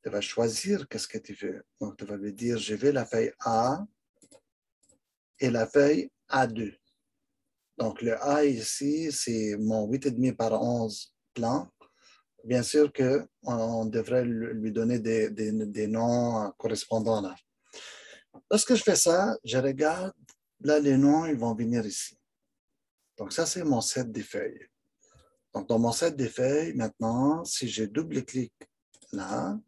tu vas choisir qu'est-ce que tu veux. Donc, tu vas lui dire, je veux la feuille A et la feuille A2. Donc, le A ici, c'est mon 8,5 par 11 plan. Bien sûr qu'on devrait lui donner des noms correspondants là. Lorsque je fais ça, je regarde, là, les noms, ils vont venir ici. Donc, ça, c'est mon set des feuilles. Donc, dans mon set des feuilles, maintenant, si je double-clique là,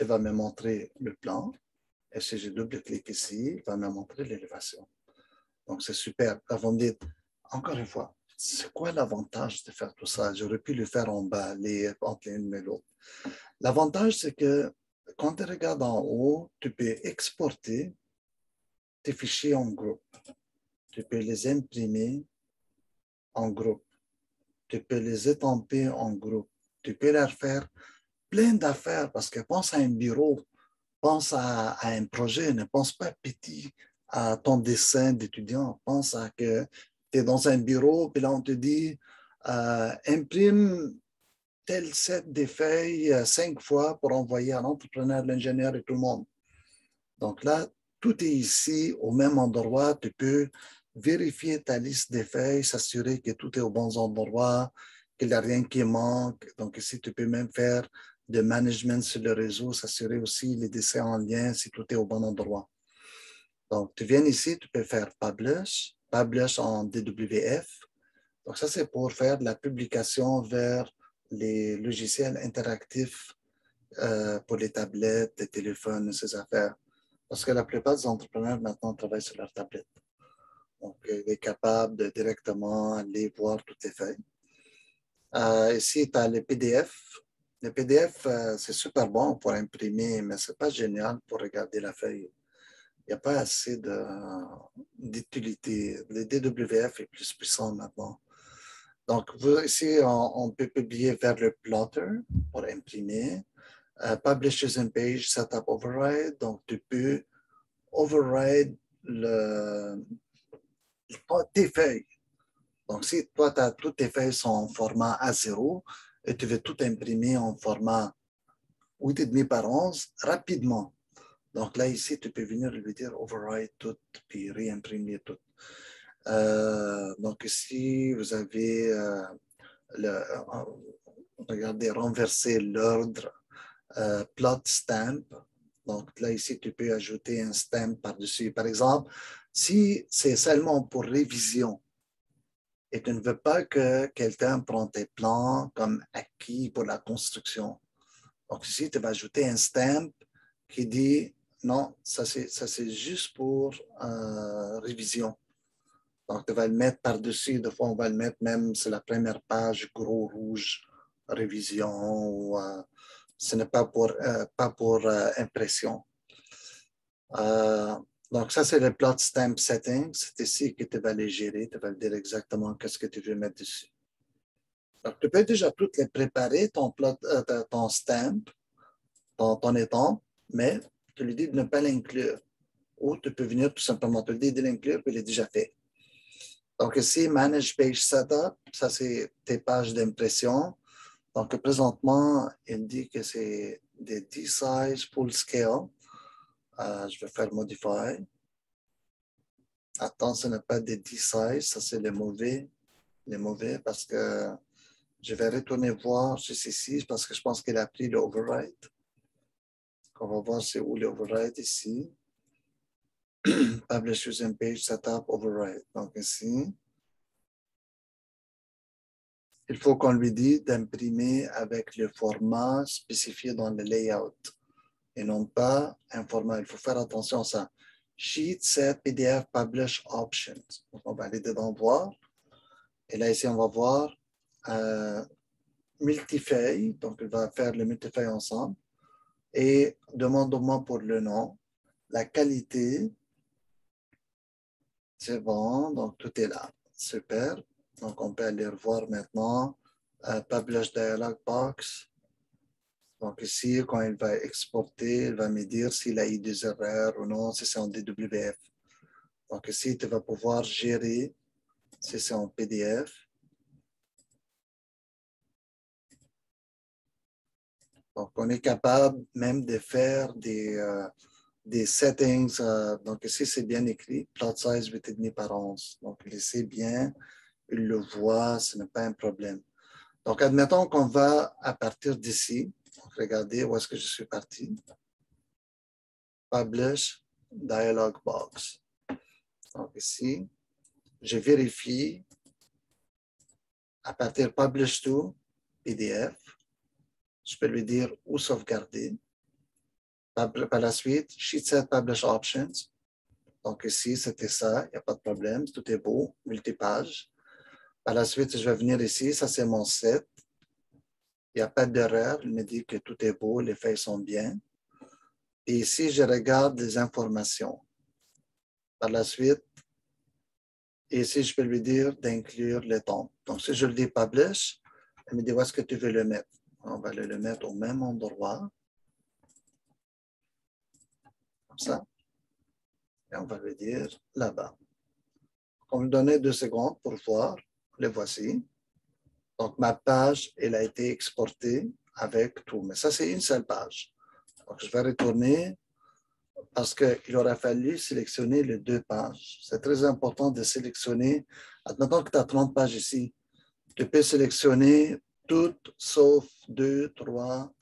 il va me montrer le plan. Et si je double-clique ici, il va me montrer l'élévation. Donc, c'est super. Là, vous me dites, encore une fois, c'est quoi l'avantage de faire tout ça? J'aurais pu le faire en bas, entre l'une et l'autre. L'avantage, c'est que quand tu regardes en haut, tu peux exporter tes fichiers en groupe. Tu peux les imprimer en groupe. Tu peux les étamper en groupe. Tu peux leur faire plein d'affaires parce que pense à un bureau, pense à un projet, ne pense pas petit à ton dessin d'étudiant. Pense à que tu es dans un bureau, puis là on te dit imprime tel set de feuilles 5 fois pour envoyer à l'entrepreneur, l'ingénieur et tout le monde. Donc là, tout est ici au même endroit. Tu peux vérifier ta liste des feuilles, s'assurer que tout est au bon endroit, qu'il n'y a rien qui manque. Donc ici, tu peux même faire de management sur le réseau, s'assurer aussi les dessins en lien si tout est au bon endroit. Donc, tu viens ici, tu peux faire Publish en DWF. Donc, ça, c'est pour faire de la publication vers les logiciels interactifs pour les tablettes, les téléphones et ces affaires. Parce que la plupart des entrepreneurs maintenant travaillent sur leur tablette. Donc, il est capable de directement aller voir toutes les feuilles. Ici, tu as les PDF. Les PDF, c'est super bon pour imprimer, mais ce n'est pas génial pour regarder la feuille. Il n'y a pas assez d'utilité. Le DWF est plus puissant maintenant. Donc, ici, on peut publier vers le plotter pour imprimer. Publish using page setup override. Donc, tu peux override tes feuilles. Donc, si toi, toutes tes feuilles sont en format A0 et tu veux tout imprimer en format 8,5 par 11 rapidement. Donc là, ici, tu peux venir lui dire override tout puis réimprimer tout. Donc ici, vous avez regardez, renverser l'ordre, plot stamp. Donc là, ici, tu peux ajouter un stamp par-dessus. Par exemple, si c'est seulement pour révision et tu ne veux pas que quelqu'un prenne tes plans comme acquis pour la construction. Donc ici, tu vas ajouter un stamp qui dit non, ça c'est juste pour révision. Donc, tu vas le mettre par-dessus. Des fois, on va le mettre même sur la première page, gros rouge, révision, ou ce n'est pas pour impression. Donc, ça, c'est le plot stamp setting. C'est ici que tu vas les gérer. Tu vas dire exactement qu'est-ce que tu veux mettre dessus. Donc, tu peux déjà tout les préparer, ton stamp, ton étampe, mais tu lui dis de ne pas l'inclure. Ou tu peux venir tout simplement te le dire de l'inclure, puis il est déjà fait. Donc ici, Manage Page Setup, ça c'est tes pages d'impression. Donc présentement, il dit que c'est des D-size full scale. Je vais faire Modify. Attends, ce n'est pas des D-size, ça c'est les mauvais. Les mauvais parce que je vais retourner voir juste ici parce que je pense qu'il a pris le override. On va voir c'est où le override ici. Publish Using Page Setup Override. Donc ici. Il faut qu'on lui dise d'imprimer avec le format spécifié dans le layout et non pas un format. Il faut faire attention à ça. Sheet, set, PDF, Publish, Options. Donc, on va aller dedans voir. Et là, ici, on va voir multifeuille. Donc, il va faire le multifeuille ensemble. Et demande-moi pour le nom. La qualité. C'est bon. Donc, tout est là. Super. Donc, on peut aller revoir maintenant. Publish Dialog Box. Donc ici, quand il va exporter, il va me dire s'il a eu des erreurs ou non, si c'est en DWF. Donc ici, tu vas pouvoir gérer si c'est en PDF. Donc on est capable même de faire des settings. Donc ici, c'est bien écrit, plot size 8,5 par 11. Donc ici, bien, il le voit, ce n'est pas un problème. Donc, admettons qu'on va à partir d'ici. Donc, regardez où est-ce que je suis parti. Publish dialog box. Donc, ici, je vérifie à partir Publish to PDF. Je peux lui dire où sauvegarder. Par la suite, Sheetset Publish Options. Donc ici, c'était ça, il n'y a pas de problème, tout est beau, multipage. Par la suite, je vais venir ici, ça c'est mon set. Il n'y a pas d'erreur, il me dit que tout est beau, les feuilles sont bien. Et ici, je regarde les informations. Par la suite, ici, je peux lui dire d'inclure les tombes. Donc si je le dis Publish, il me dit où est-ce que tu veux le mettre. On va le mettre au même endroit. Comme ça. Et on va lui dire là-bas. On me donnait 2 secondes pour voir. Les voici. Donc, ma page, elle a été exportée avec tout. Mais ça, c'est une seule page. Donc, je vais retourner parce qu'il aurait fallu sélectionner les 2 pages. C'est très important de sélectionner. Admettons que tu as 30 pages ici. Tu peux sélectionner toutes sauf 2, 3.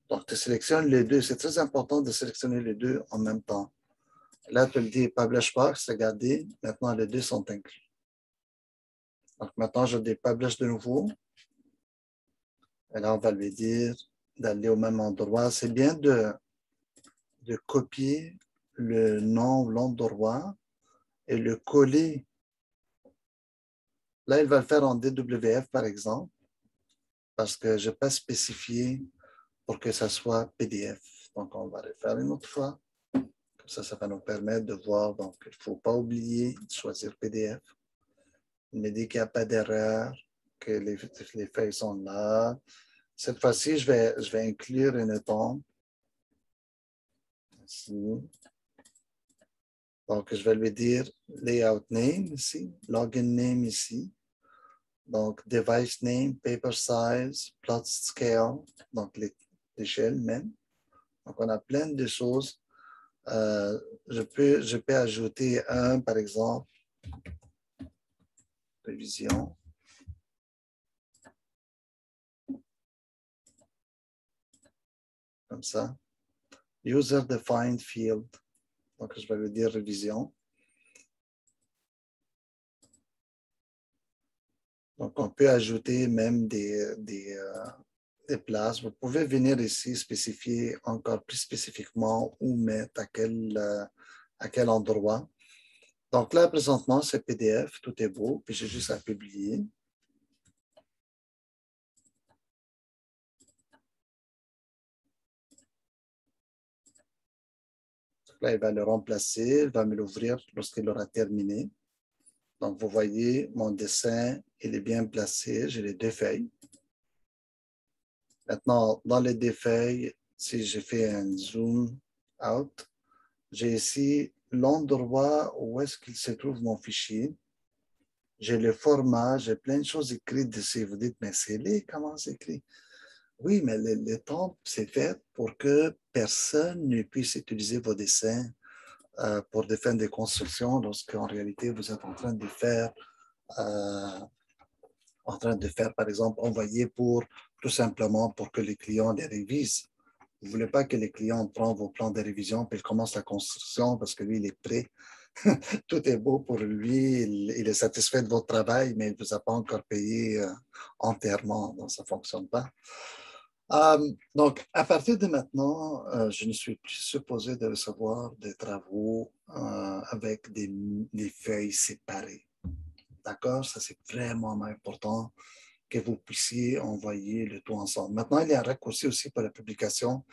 Donc, tu sélectionnes les 2. C'est très important de sélectionner les 2 en même temps. Là, tu le dis Publish Box, regardez, maintenant les 2 sont inclus. Donc maintenant, je dis Publish de nouveau. Et là, on va lui dire d'aller au même endroit. C'est bien de copier le nom, l'endroit et le coller. Là, il va le faire en DWF, par exemple, parce que je n'ai pas spécifié pour que ça soit PDF. Donc, on va le faire une autre fois. Comme ça va nous permettre de voir. Donc, il ne faut pas oublier de choisir PDF. Il me dit qu'il n'y a pas d'erreur, que les feuilles sont là. Cette fois-ci, je vais inclure une tombe. Ici. Donc, je vais lui dire layout name ici, login name ici. Donc, device name, paper size, plot scale, donc l'échelle même. Donc, on a plein de choses. Je peux ajouter un, par exemple, révision. Comme ça. User defined field. Donc, je vais lui dire révision. Donc, on peut ajouter même des places. Vous pouvez venir ici spécifier encore plus spécifiquement où mettre, à quel endroit. Donc là, présentement, c'est PDF, tout est beau, puis j'ai juste à publier. Là, il va le remplacer, il va me l'ouvrir lorsqu'il aura terminé. Donc, vous voyez, mon dessin, il est bien placé. J'ai les 2 feuilles. Maintenant, dans les 2 feuilles, si je fais un zoom out, j'ai ici l'endroit où est-ce qu'il se trouve mon fichier. J'ai le format, j'ai plein de choses écrites dessus. Vous dites, mais c'est laid, comment c'est écrit? Oui, mais le temps, c'est fait pour que personne ne puisse utiliser vos dessins pour des fins de construction lorsqu'en réalité, vous êtes en train de faire, par exemple, envoyer pour tout simplement pour que les clients les révisent. Vous ne voulez pas que les clients prennent vos plans de révision puis ils commencent la construction parce que lui, il est prêt. Tout est beau pour lui, il est satisfait de votre travail, mais il ne vous a pas encore payé entièrement, donc ça ne fonctionne pas. Donc, à partir de maintenant, je ne suis plus supposé de recevoir des travaux avec des feuilles séparées. D'accord? Ça, c'est vraiment important que vous puissiez envoyer le tout ensemble. Maintenant, il y a un raccourci aussi pour la publication.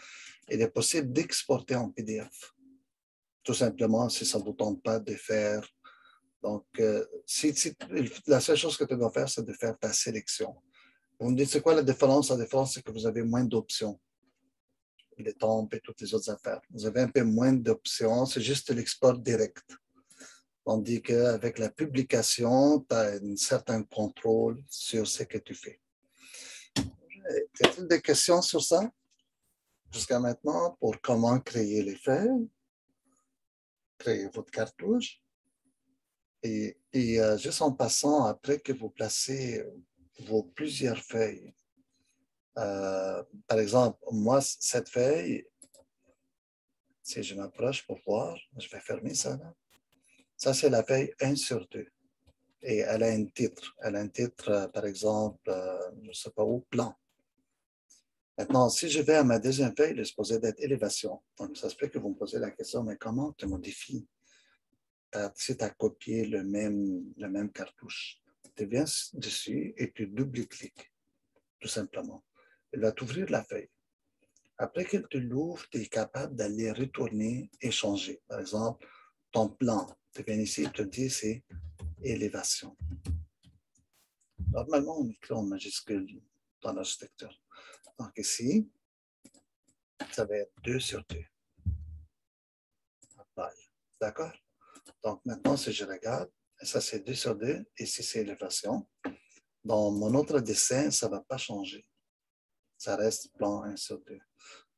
Il est possible d'exporter en PDF. Tout simplement, si ça ne vous tente pas de faire. Donc, la seule chose que tu dois faire, c'est de faire ta sélection. Vous me dites, c'est quoi la différence? La différence, c'est que vous avez moins d'options. Les tombes et toutes les autres affaires. Vous avez un peu moins d'options, c'est juste l'export direct. Tandis qu'avec la publication, tu as un certain contrôle sur ce que tu fais. Y a-t-il des questions sur ça jusqu'à maintenant pour comment créer les feuilles, créer votre cartouche? Juste en passant, après que vous placez vos plusieurs feuilles, par exemple, moi, cette feuille, si je m'approche pour voir, je vais fermer ça là. Ça, c'est la feuille 1/2. Et elle a un titre. Elle a un titre, par exemple, je ne sais pas où, plan. Maintenant, si je vais à ma deuxième feuille, elle est supposée d'être élévation. Donc, ça se peut que vous me posez la question, mais comment tu modifies si tu as copié le même cartouche? Tu viens dessus et tu double-cliques, tout simplement. Elle va t'ouvrir la feuille. Après qu'elle te l'ouvre, tu es capable d'aller retourner et changer. Par exemple, ton plan, tu viens ici, il te dit c'est élévation. Normalement, on écrit en majuscule dans l'architecture. Donc ici, ça va être 2/2. D'accord? Donc maintenant, si je regarde, ça c'est 2/2, ici c'est élévation. Dans mon autre dessin, ça ne va pas changer. Ça reste plan 1/2.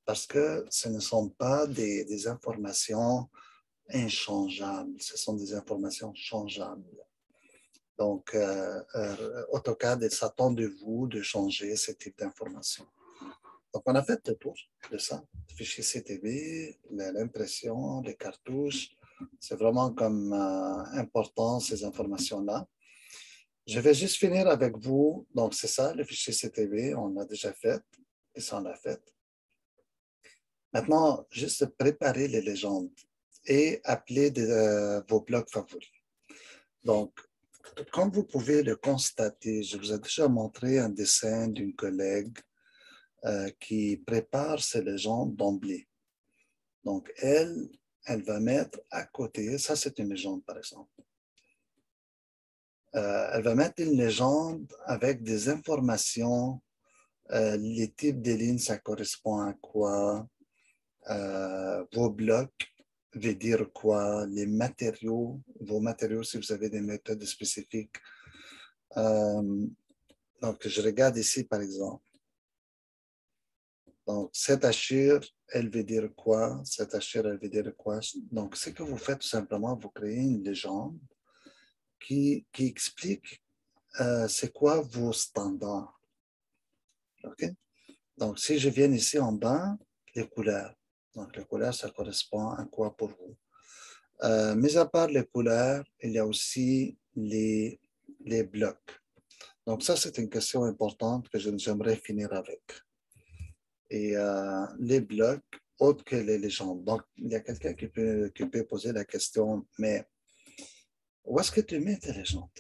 Parce que ce ne sont pas des informations inchangeables, ce sont des informations changeables. Donc, AutoCAD s'attend de vous de changer ce type d'information. Donc, on a fait le tour de ça. Fichier CTV, l'impression, les cartouches, c'est vraiment comme important ces informations-là. Je vais juste finir avec vous. Donc, c'est ça, le fichier CTV, on l'a déjà fait et ça, on l'a fait. Maintenant, juste préparer les légendes et appeler vos blocs favoris. Donc, comme vous pouvez le constater, je vous ai déjà montré un dessin d'une collègue qui prépare ses légendes d'emblée. Donc, elle va mettre à côté, ça c'est une légende par exemple, elle va mettre une légende avec des informations, les types de lignes, ça correspond à quoi, vos blocs veut dire quoi, les matériaux, vos matériaux si vous avez des méthodes spécifiques. Donc, je regarde ici par exemple. Donc, cette hachure, elle veut dire quoi? Cette hachure, elle veut dire quoi? Donc, ce que vous faites tout simplement, vous créez une légende qui explique c'est quoi vos standards. OK? Donc, si je viens ici en bas, les couleurs. Donc, les couleurs, ça correspond à quoi pour vous? Mis à part les couleurs, il y a aussi les blocs. Donc, ça, c'est une question importante que j'aimerais finir avec. Et les blocs, autres que les légendes. Donc, il y a quelqu'un qui peut poser la question, mais où est-ce que tu mets tes légendes?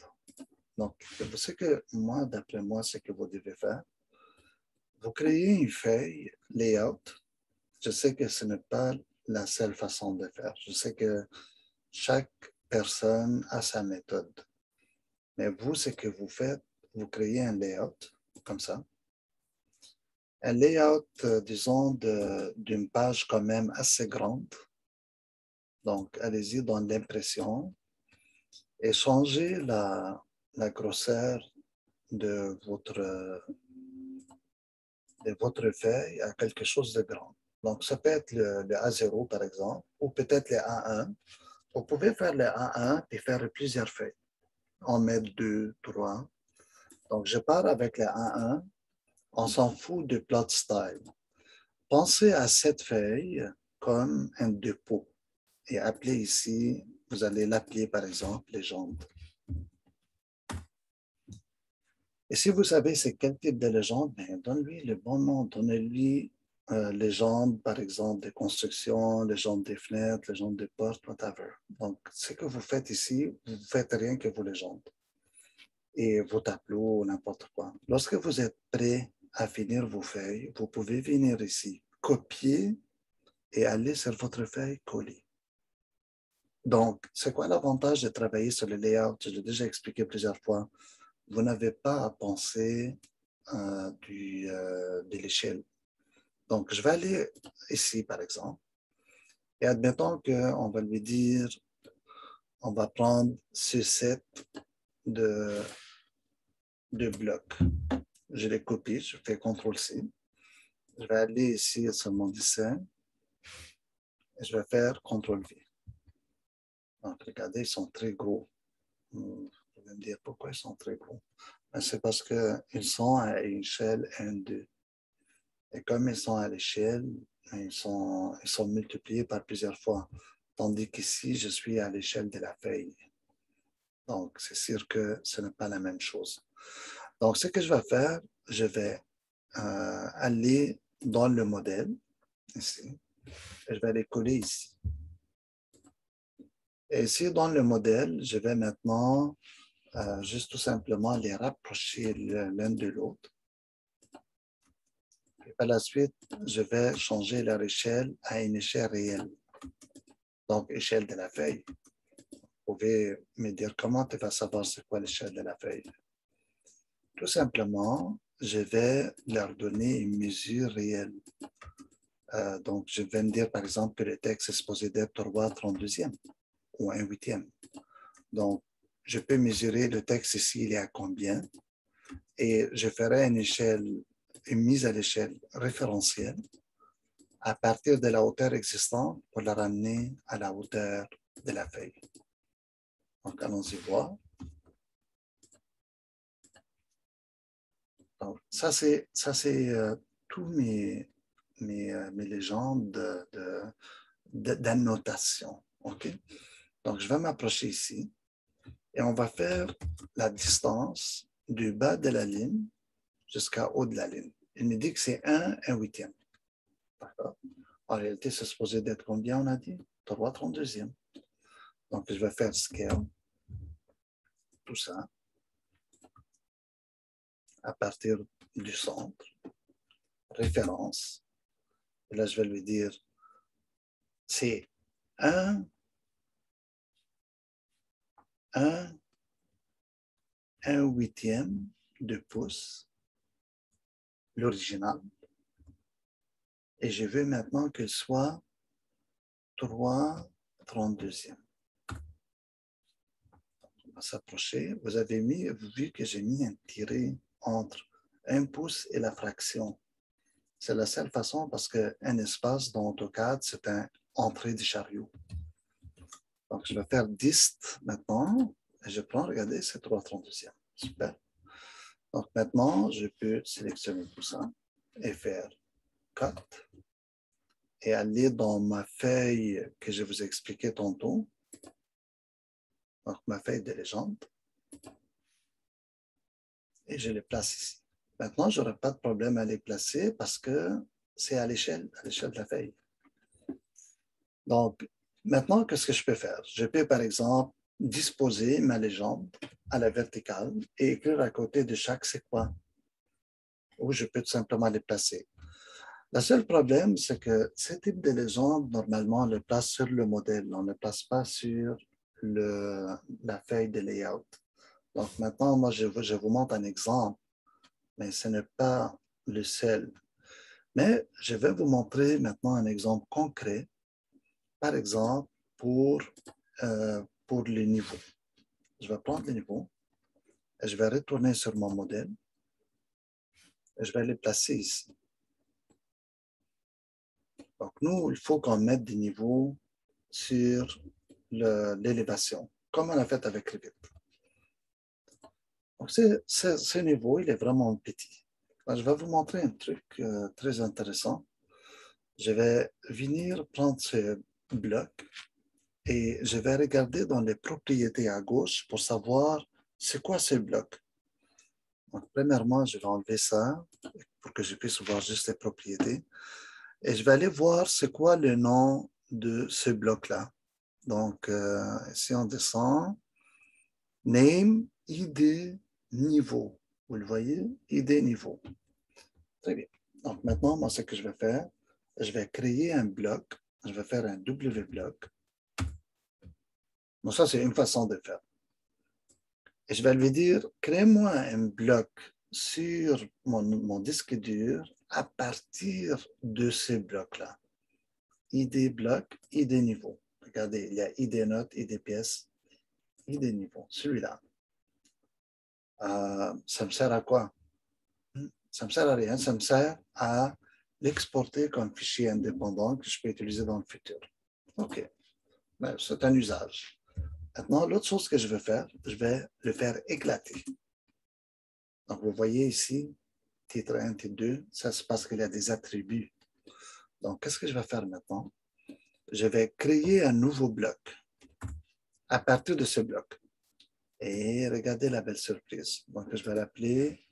Donc, ce que moi, d'après moi, ce que vous devez faire, vous créez une feuille layout. Je sais que ce n'est pas la seule façon de faire. Je sais que chaque personne a sa méthode. Mais vous, ce que vous faites, vous créez un layout comme ça. Un layout, disons, d'une page quand même assez grande. Donc, allez-y dans l'impression et changez la grosseur de votre feuille à quelque chose de grand. Donc, ça peut être le A0, par exemple, ou peut-être le A1. Vous pouvez faire le A1 et faire plusieurs feuilles. En mettre 2, 3. Donc, je pars avec le A1. On s'en fout du plot style. Pensez à cette feuille comme un dépôt. Et appelez ici, vous allez l'appeler par exemple légende. Et si vous savez c'est quel type de légende, ben, donne-lui le bon nom, donnez-lui légende, par exemple, des constructions, légende des fenêtres, légende des portes, whatever. Donc, ce que vous faites ici, vous ne faites rien que vos légendes et vos tableaux, n'importe quoi. Lorsque vous êtes prêt à finir vos feuilles, vous pouvez venir ici, copier et aller sur votre feuille, coller. Donc, c'est quoi l'avantage de travailler sur le layout? Je l'ai déjà expliqué plusieurs fois. Vous n'avez pas à penser de l'échelle. Donc, je vais aller ici, par exemple, et admettons qu'on va lui dire, on va prendre ce set de blocs. Je les copie, je fais CTRL-C. Je vais aller ici sur mon dessin et je vais faire CTRL-V. Donc, regardez, ils sont très gros. Vous allez me dire pourquoi ils sont très gros. C'est parce qu'ils sont à échelle 1, 2. Et comme ils sont à l'échelle, ils sont multipliés par plusieurs fois. Tandis qu'ici, je suis à l'échelle de la feuille. Donc, c'est sûr que ce n'est pas la même chose. Donc, ce que je vais faire, je vais aller dans le modèle, ici, et je vais les coller ici. Et ici, dans le modèle, je vais maintenant juste tout simplement les rapprocher l'un de l'autre. Et par la suite, je vais changer leur échelle à une échelle réelle. Donc, échelle de la feuille. Vous pouvez me dire comment tu vas savoir c'est quoi l'échelle de la feuille. Tout simplement, je vais leur donner une mesure réelle. Donc, je vais me dire, par exemple, que le texte est supposé d'être 3/32e ou 1/8e. Donc, je peux mesurer le texte ici, il est à combien, et je ferai une mise à l'échelle référentielle à partir de la hauteur existante pour la ramener à la hauteur de la feuille. Donc, allons-y voir. Donc, ça, c'est tous mes légendes d'annotation. OK? Donc, je vais m'approcher ici et on va faire la distance du bas de la ligne jusqu'à haut de la ligne. Il me dit que c'est 1/8e. D'accord? En réalité, c'est supposé d'être combien, on a dit? 3/32e. Donc, je vais faire scale, tout ça, à partir du centre, référence. Et là, je vais lui dire, c'est 1/8e de pouce, l'original. Et je veux maintenant qu'il soit 3/32e. On va s'approcher. Vous avez vu que j'ai mis un tiret entre 1 pouce et la fraction. C'est la seule façon parce qu'un espace dans AutoCAD, c'est un entrée du chariot. Donc, je vais faire dist maintenant. Et je prends, regardez, c'est 3/32e. Super. Donc, maintenant, je peux sélectionner tout ça et faire cut et aller dans ma feuille que je vous ai expliqué tantôt. Donc, ma feuille de légende. Et je les place ici. Maintenant, je n'aurai pas de problème à les placer parce que c'est à l'échelle de la feuille. Donc, maintenant, qu'est-ce que je peux faire? Je peux, par exemple, disposer ma légende à la verticale et écrire à côté de chaque c'est quoi. Ou je peux tout simplement les placer. Le seul problème, c'est que ce type de légende, normalement, on le place sur le modèle. On ne le place pas sur la feuille de layout. Donc, maintenant, moi, je vous montre un exemple, mais ce n'est pas le seul. Mais je vais vous montrer maintenant un exemple concret, par exemple, pour les niveaux. Je vais prendre les niveaux et je vais retourner sur mon modèle et je vais les placer ici. Donc, nous, il faut qu'on mette des niveaux sur l'élévation, comme on a fait avec Revit. Donc, ce niveau, il est vraiment petit. Alors, je vais vous montrer un truc très intéressant. Je vais venir prendre ce bloc et je vais regarder dans les propriétés à gauche pour savoir c'est quoi ce bloc. Donc, premièrement, je vais enlever ça pour que je puisse voir juste les propriétés. Et je vais aller voir c'est quoi le nom de ce bloc-là. Donc, ici, on descend. Name, ID, niveau. Vous le voyez? ID, niveau. Très bien. Donc, maintenant, moi, ce que je vais faire, je vais créer un bloc. Je vais faire un W-bloc. Donc, ça, c'est une façon de faire. Et je vais lui dire, crée-moi un bloc sur mon disque dur à partir de ce bloc-là. ID bloc, ID niveau. Regardez, il y a ID note, ID pièce, ID niveau. Celui-là. Ça me sert à quoi? Ça ne me sert à rien. Ça me sert à l'exporter comme fichier indépendant que je peux utiliser dans le futur. OK. C'est un usage. Maintenant, l'autre chose que je vais faire, je vais le faire éclater. Donc, vous voyez ici, titre 1, titre 2, ça c'est parce qu'il y a des attributs. Donc, qu'est-ce que je vais faire maintenant? Je vais créer un nouveau bloc à partir de ce bloc. Et regardez la belle surprise. Donc, je vais l'appeler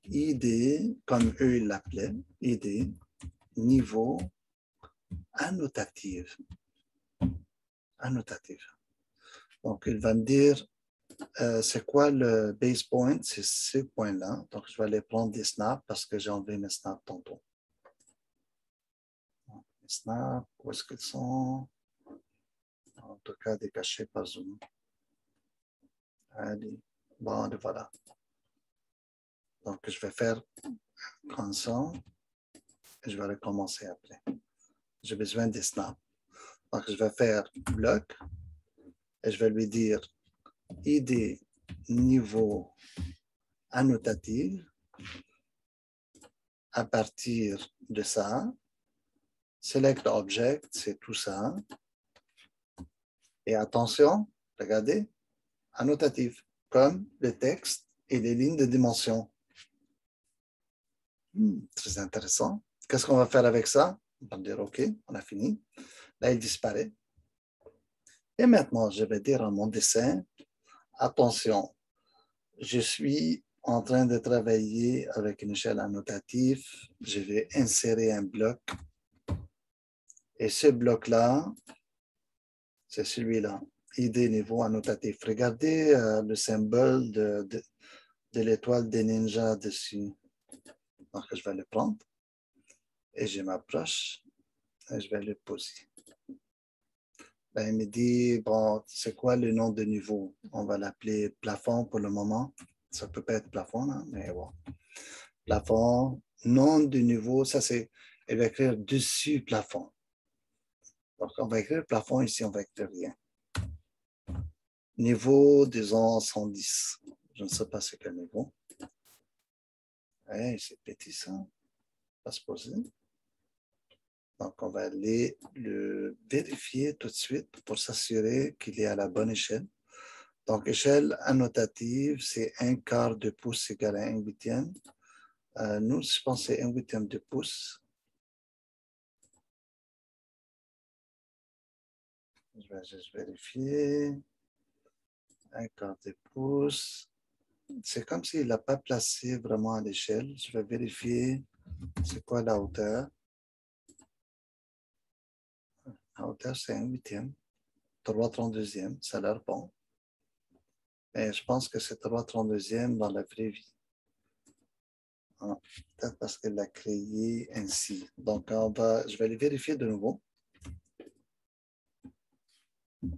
ID, comme eux ils l'appelaient, ID, niveau annotatif. Annotatif. Donc, il va me dire c'est quoi le base point, c'est ces points-là. Donc, je vais aller prendre des snaps parce que j'ai enlevé mes snaps tantôt. Donc, les snaps, où est-ce qu'ils sont? En tout cas, décachés par zoom. Allez, bon, voilà. Donc, je vais faire comme ça et je vais recommencer après. J'ai besoin des snaps. Donc, je vais faire bloc et je vais lui dire ID niveau annotatif à partir de ça. Select object, c'est tout ça. Et attention, regardez, annotatif, comme le texte et les lignes de dimension. Très intéressant. Qu'est-ce qu'on va faire avec ça? On va dire OK, on a fini. Là, il disparaît. Et maintenant, je vais dire à mon dessin, attention, je suis en train de travailler avec une échelle annotative. Je vais insérer un bloc. Et ce bloc-là, c'est celui-là, ID niveau annotatif. Regardez le symbole de l'étoile des ninjas dessus. Donc, je vais le prendre et je m'approche et je vais le poser. Ben, il me dit, bon, c'est quoi le nom de niveau? On va l'appeler plafond pour le moment. Ça peut pas être plafond, là, mais bon. Plafond, nom de niveau, ça c'est, elle va écrire dessus plafond. Donc, on va écrire plafond ici, on va écrire rien. Niveau, disons, 110. Je ne sais pas c'est quel niveau. Hey, c'est petit ça. On va se poser. Donc, on va aller le vérifier tout de suite pour s'assurer qu'il est à la bonne échelle. Donc, échelle annotative, c'est 1/4 de pouce égale à 1/8. Nous, je pense que c'est 1/8 de pouce. Je vais juste vérifier. 1/4 de pouce. C'est comme s'il n'a pas placé vraiment à l'échelle. Je vais vérifier c'est quoi la hauteur. La hauteur, c'est 1/8. 3/32e, ça a l'air bon. Mais je pense que c'est 3/32e dans la vraie vie. Peut-être parce qu'elle l'a créé ainsi. Donc, je vais le vérifier de nouveau. Je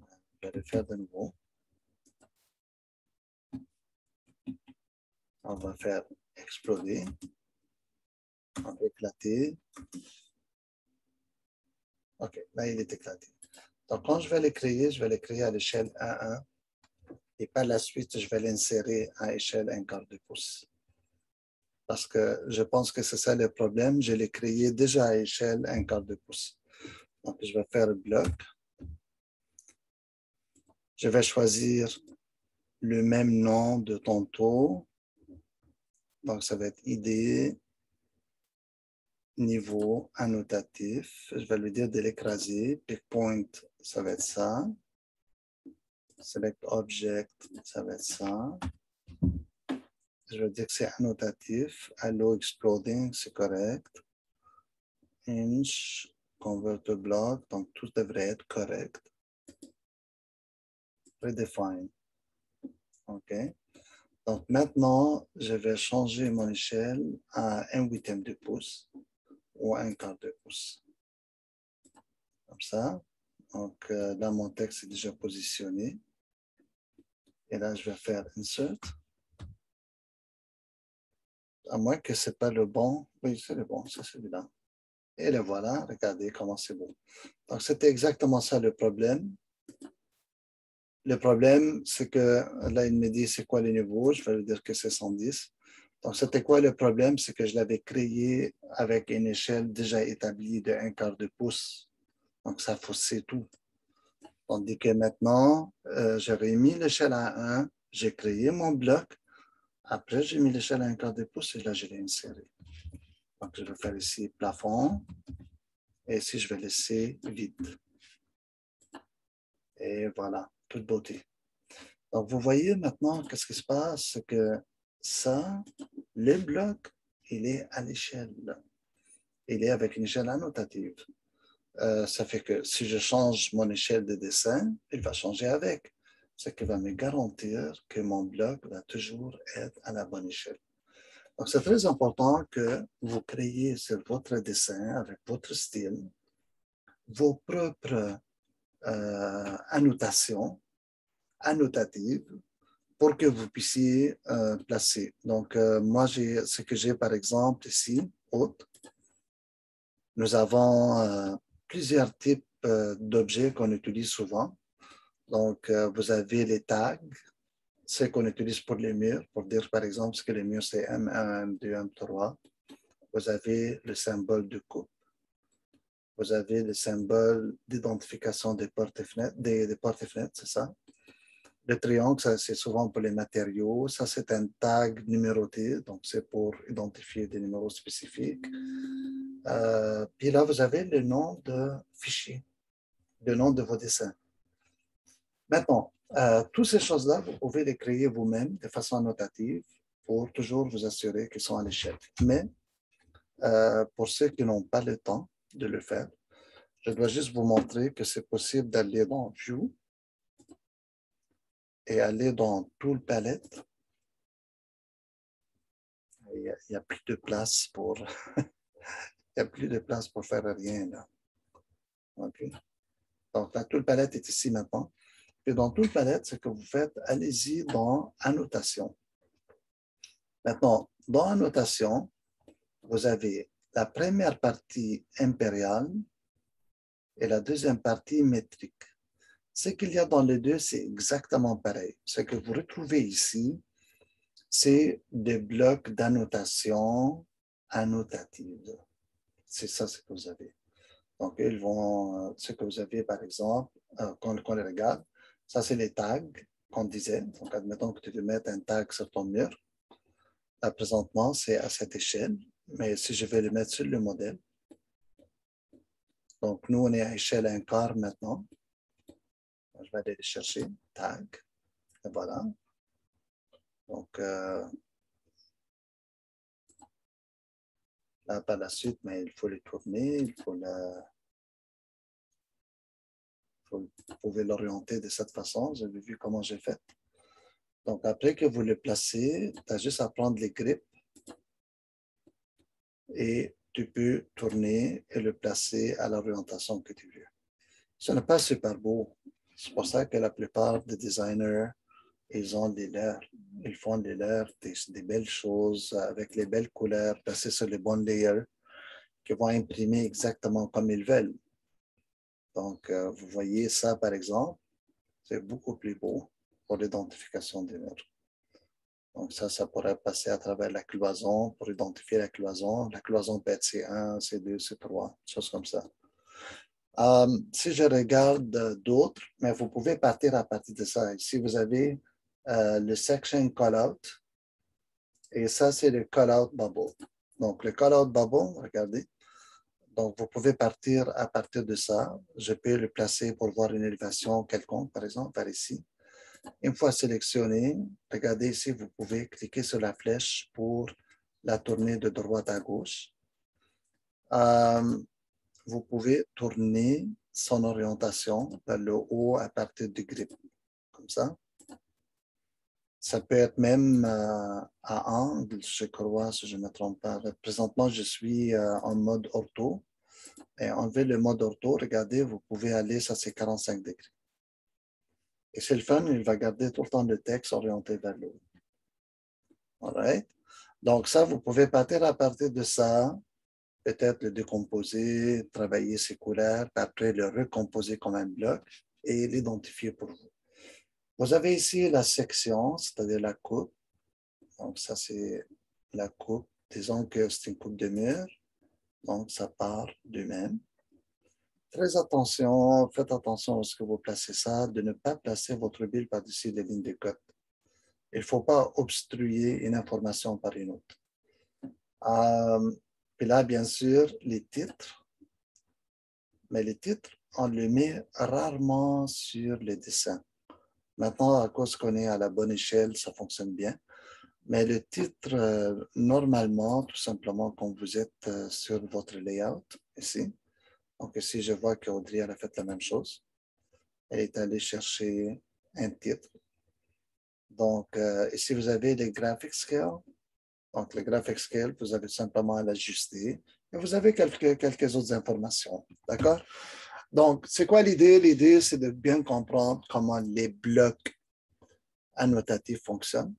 vais le faire de nouveau. On va faire exploser. On va éclater. OK, là, il est éclaté. Donc, quand je vais le créer à l'échelle 1,1 et par la suite, je vais l'insérer à échelle 1/4 de pouce. Parce que je pense que c'est ça le problème. Je l'ai créé déjà à échelle 1/4 de pouce. Donc, je vais faire bloc. Je vais choisir le même nom de tantôt. Donc, ça va être ID, niveau annotatif. Je vais lui dire de l'écraser. Pick point, ça va être ça. Select object, ça va être ça. Je vais dire que c'est annotatif. Allow exploding, c'est correct. Inch, convert to block, donc tout devrait être correct. Redefine. OK. Donc maintenant, je vais changer mon échelle à 1/8 de pouce ou 1/4 de pouce. Comme ça. Donc là, mon texte est déjà positionné. Et là, je vais faire Insert. À moins que ce n'est pas le bon. Oui, c'est le bon, c'est celui-là. Et le voilà, regardez comment c'est beau. Donc, c'était exactement ça le problème. Le problème, c'est que là, il me dit c'est quoi le niveau. Je vais lui dire que c'est 110. Donc, c'était quoi le problème? C'est que je l'avais créé avec une échelle déjà établie de 1/4 de pouce. Donc, ça faussait tout. Tandis que maintenant, j'avais mis l'échelle à 1, j'ai créé mon bloc. Après, j'ai mis l'échelle à 1/4 de pouce et là, je l'ai inséré. Donc, je vais faire ici plafond. Et ici, je vais laisser vide. Et voilà, toute beauté. Donc, vous voyez maintenant, qu'est-ce qui se passe? C'est que ça, le bloc, il est à l'échelle. Il est avec une échelle annotative. Ça fait que si je change mon échelle de dessin, il va changer avec. Ce qui va me garantir que mon bloc va toujours être à la bonne échelle. Donc, c'est très important que vous créiez sur votre dessin, avec votre style, vos propres annotations annotatives pour que vous puissiez placer. Donc, moi, ce que j'ai par exemple ici, autre, nous avons plusieurs types d'objets qu'on utilise souvent. Donc, vous avez les tags, ceux qu'on utilise pour les murs, pour dire par exemple que les murs c'est M1, M2, M3. Vous avez le symbole de coupe. Vous avez le symbole d'identification des portes et fenêtres, des portes et fenêtres, c'est ça. Le triangle, ça, c'est souvent pour les matériaux. Ça, c'est un tag numéroté, donc c'est pour identifier des numéros spécifiques. Puis là, vous avez le nom de fichier, le nom de vos dessins. Maintenant, toutes ces choses-là, vous pouvez les créer vous-même de façon annotative pour toujours vous assurer qu'ils sont à l'échelle. Mais pour ceux qui n'ont pas le temps de le faire, je dois juste vous montrer que c'est possible d'aller dans View et aller dans Tool Palette. Il n'y a plus de place pour il n'y a plus de place pour faire rien là. Okay. Donc, la Tool Palette est ici maintenant. Et dans Tool Palette, ce que vous faites, allez-y dans Annotation. Maintenant, dans Annotation, vous avez la première partie impériale et la deuxième partie métrique. Ce qu'il y a dans les deux, c'est exactement pareil. Ce que vous retrouvez ici, c'est des blocs d'annotation annotative. C'est ça ce que vous avez. Donc, ils vont, ce que vous avez, par exemple, quand on les regarde, ça, c'est les tags qu'on disait. Donc, admettons que tu veux mettre un tag sur ton mur. Là, présentement, c'est à cette échelle. Mais si je vais le mettre sur le modèle, donc, nous, on est à échelle 1/4 maintenant. Je vais aller les chercher, tag, et voilà. Donc, là, par la suite, mais il faut les tourner, vous pouvez l'orienter de cette façon. Vous avez vu comment j'ai fait. Donc, après que vous le placez, tu as juste à prendre les grippes et tu peux tourner et le placer à l'orientation que tu veux. Ce n'est pas super beau. C'est pour ça que la plupart des designers, ils ont des leurs. Ils font des leurs, des belles choses avec les belles couleurs placées sur les bons layers qui vont imprimer exactement comme ils veulent. Donc, vous voyez ça, par exemple, c'est beaucoup plus beau pour l'identification des murs. Donc, ça pourrait passer à travers la cloison pour identifier la cloison. La cloison peut être C1, C2, C3, choses comme ça. Si je regarde d'autres, mais vous pouvez partir à partir de ça. Ici, vous avez le section callout. Et ça, c'est le callout bubble. Donc, le callout bubble, regardez. Donc, vous pouvez partir à partir de ça. Je peux le placer pour voir une élévation quelconque, par exemple, par ici. Une fois sélectionné, regardez ici, vous pouvez cliquer sur la flèche pour la tourner de droite à gauche. Vous pouvez tourner son orientation vers le haut à partir du grip, comme ça. Ça peut être même à angle, je crois, si je ne me trompe pas. Présentement, je suis en mode ortho. Et enlever le mode ortho, regardez, vous pouvez aller, ça c'est 45 degrés. Et c'est le fun, il va garder tout le temps le texte orienté vers le haut. All right? Donc ça, vous pouvez partir à partir de ça, peut-être le décomposer, travailler ses couleurs, puis après le recomposer comme un bloc et l'identifier pour vous. Vous avez ici la section, c'est-à-dire la coupe. Donc ça, c'est la coupe. Disons que c'est une coupe de mur. Donc ça part du même. Très attention, faites attention à ce que vous placez ça, de ne pas placer votre bille par-dessus les lignes de code. Il ne faut pas obstruer une information par une autre. Puis là, bien sûr, les titres, mais les titres, on les met rarement sur les dessins. Maintenant, à cause qu'on est à la bonne échelle, ça fonctionne bien. Mais le titre, normalement, tout simplement, quand vous êtes sur votre layout, ici, donc ici, je vois qu'Audrey, elle a fait la même chose. Elle est allée chercher un titre. Donc, ici, vous avez les graphic scale. Donc, le graphic scale, vous avez simplement à l'ajuster. Et vous avez quelques autres informations. D'accord? Donc, c'est quoi l'idée? L'idée, c'est de bien comprendre comment les blocs annotatifs fonctionnent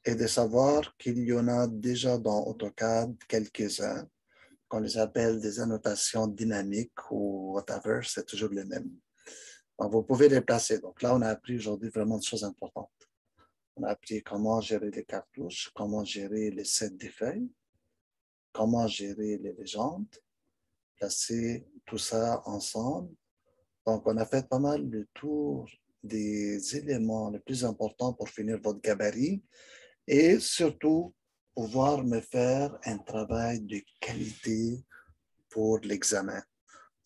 et de savoir qu'il y en a déjà dans AutoCAD quelques-uns, qu'on les appelle des annotations dynamiques ou whatever, c'est toujours le même. Donc, vous pouvez les placer. Donc là, on a appris aujourd'hui vraiment des choses importantes. On a appris comment gérer les cartouches, comment gérer les sets des feuilles, comment gérer les légendes, placer tout ça ensemble. Donc, on a fait pas mal le tour des éléments les plus importants pour finir votre gabarit et surtout pouvoir me faire un travail de qualité pour l'examen.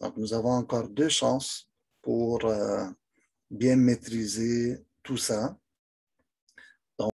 Donc, nous avons encore 2 chances pour bien maîtriser tout ça.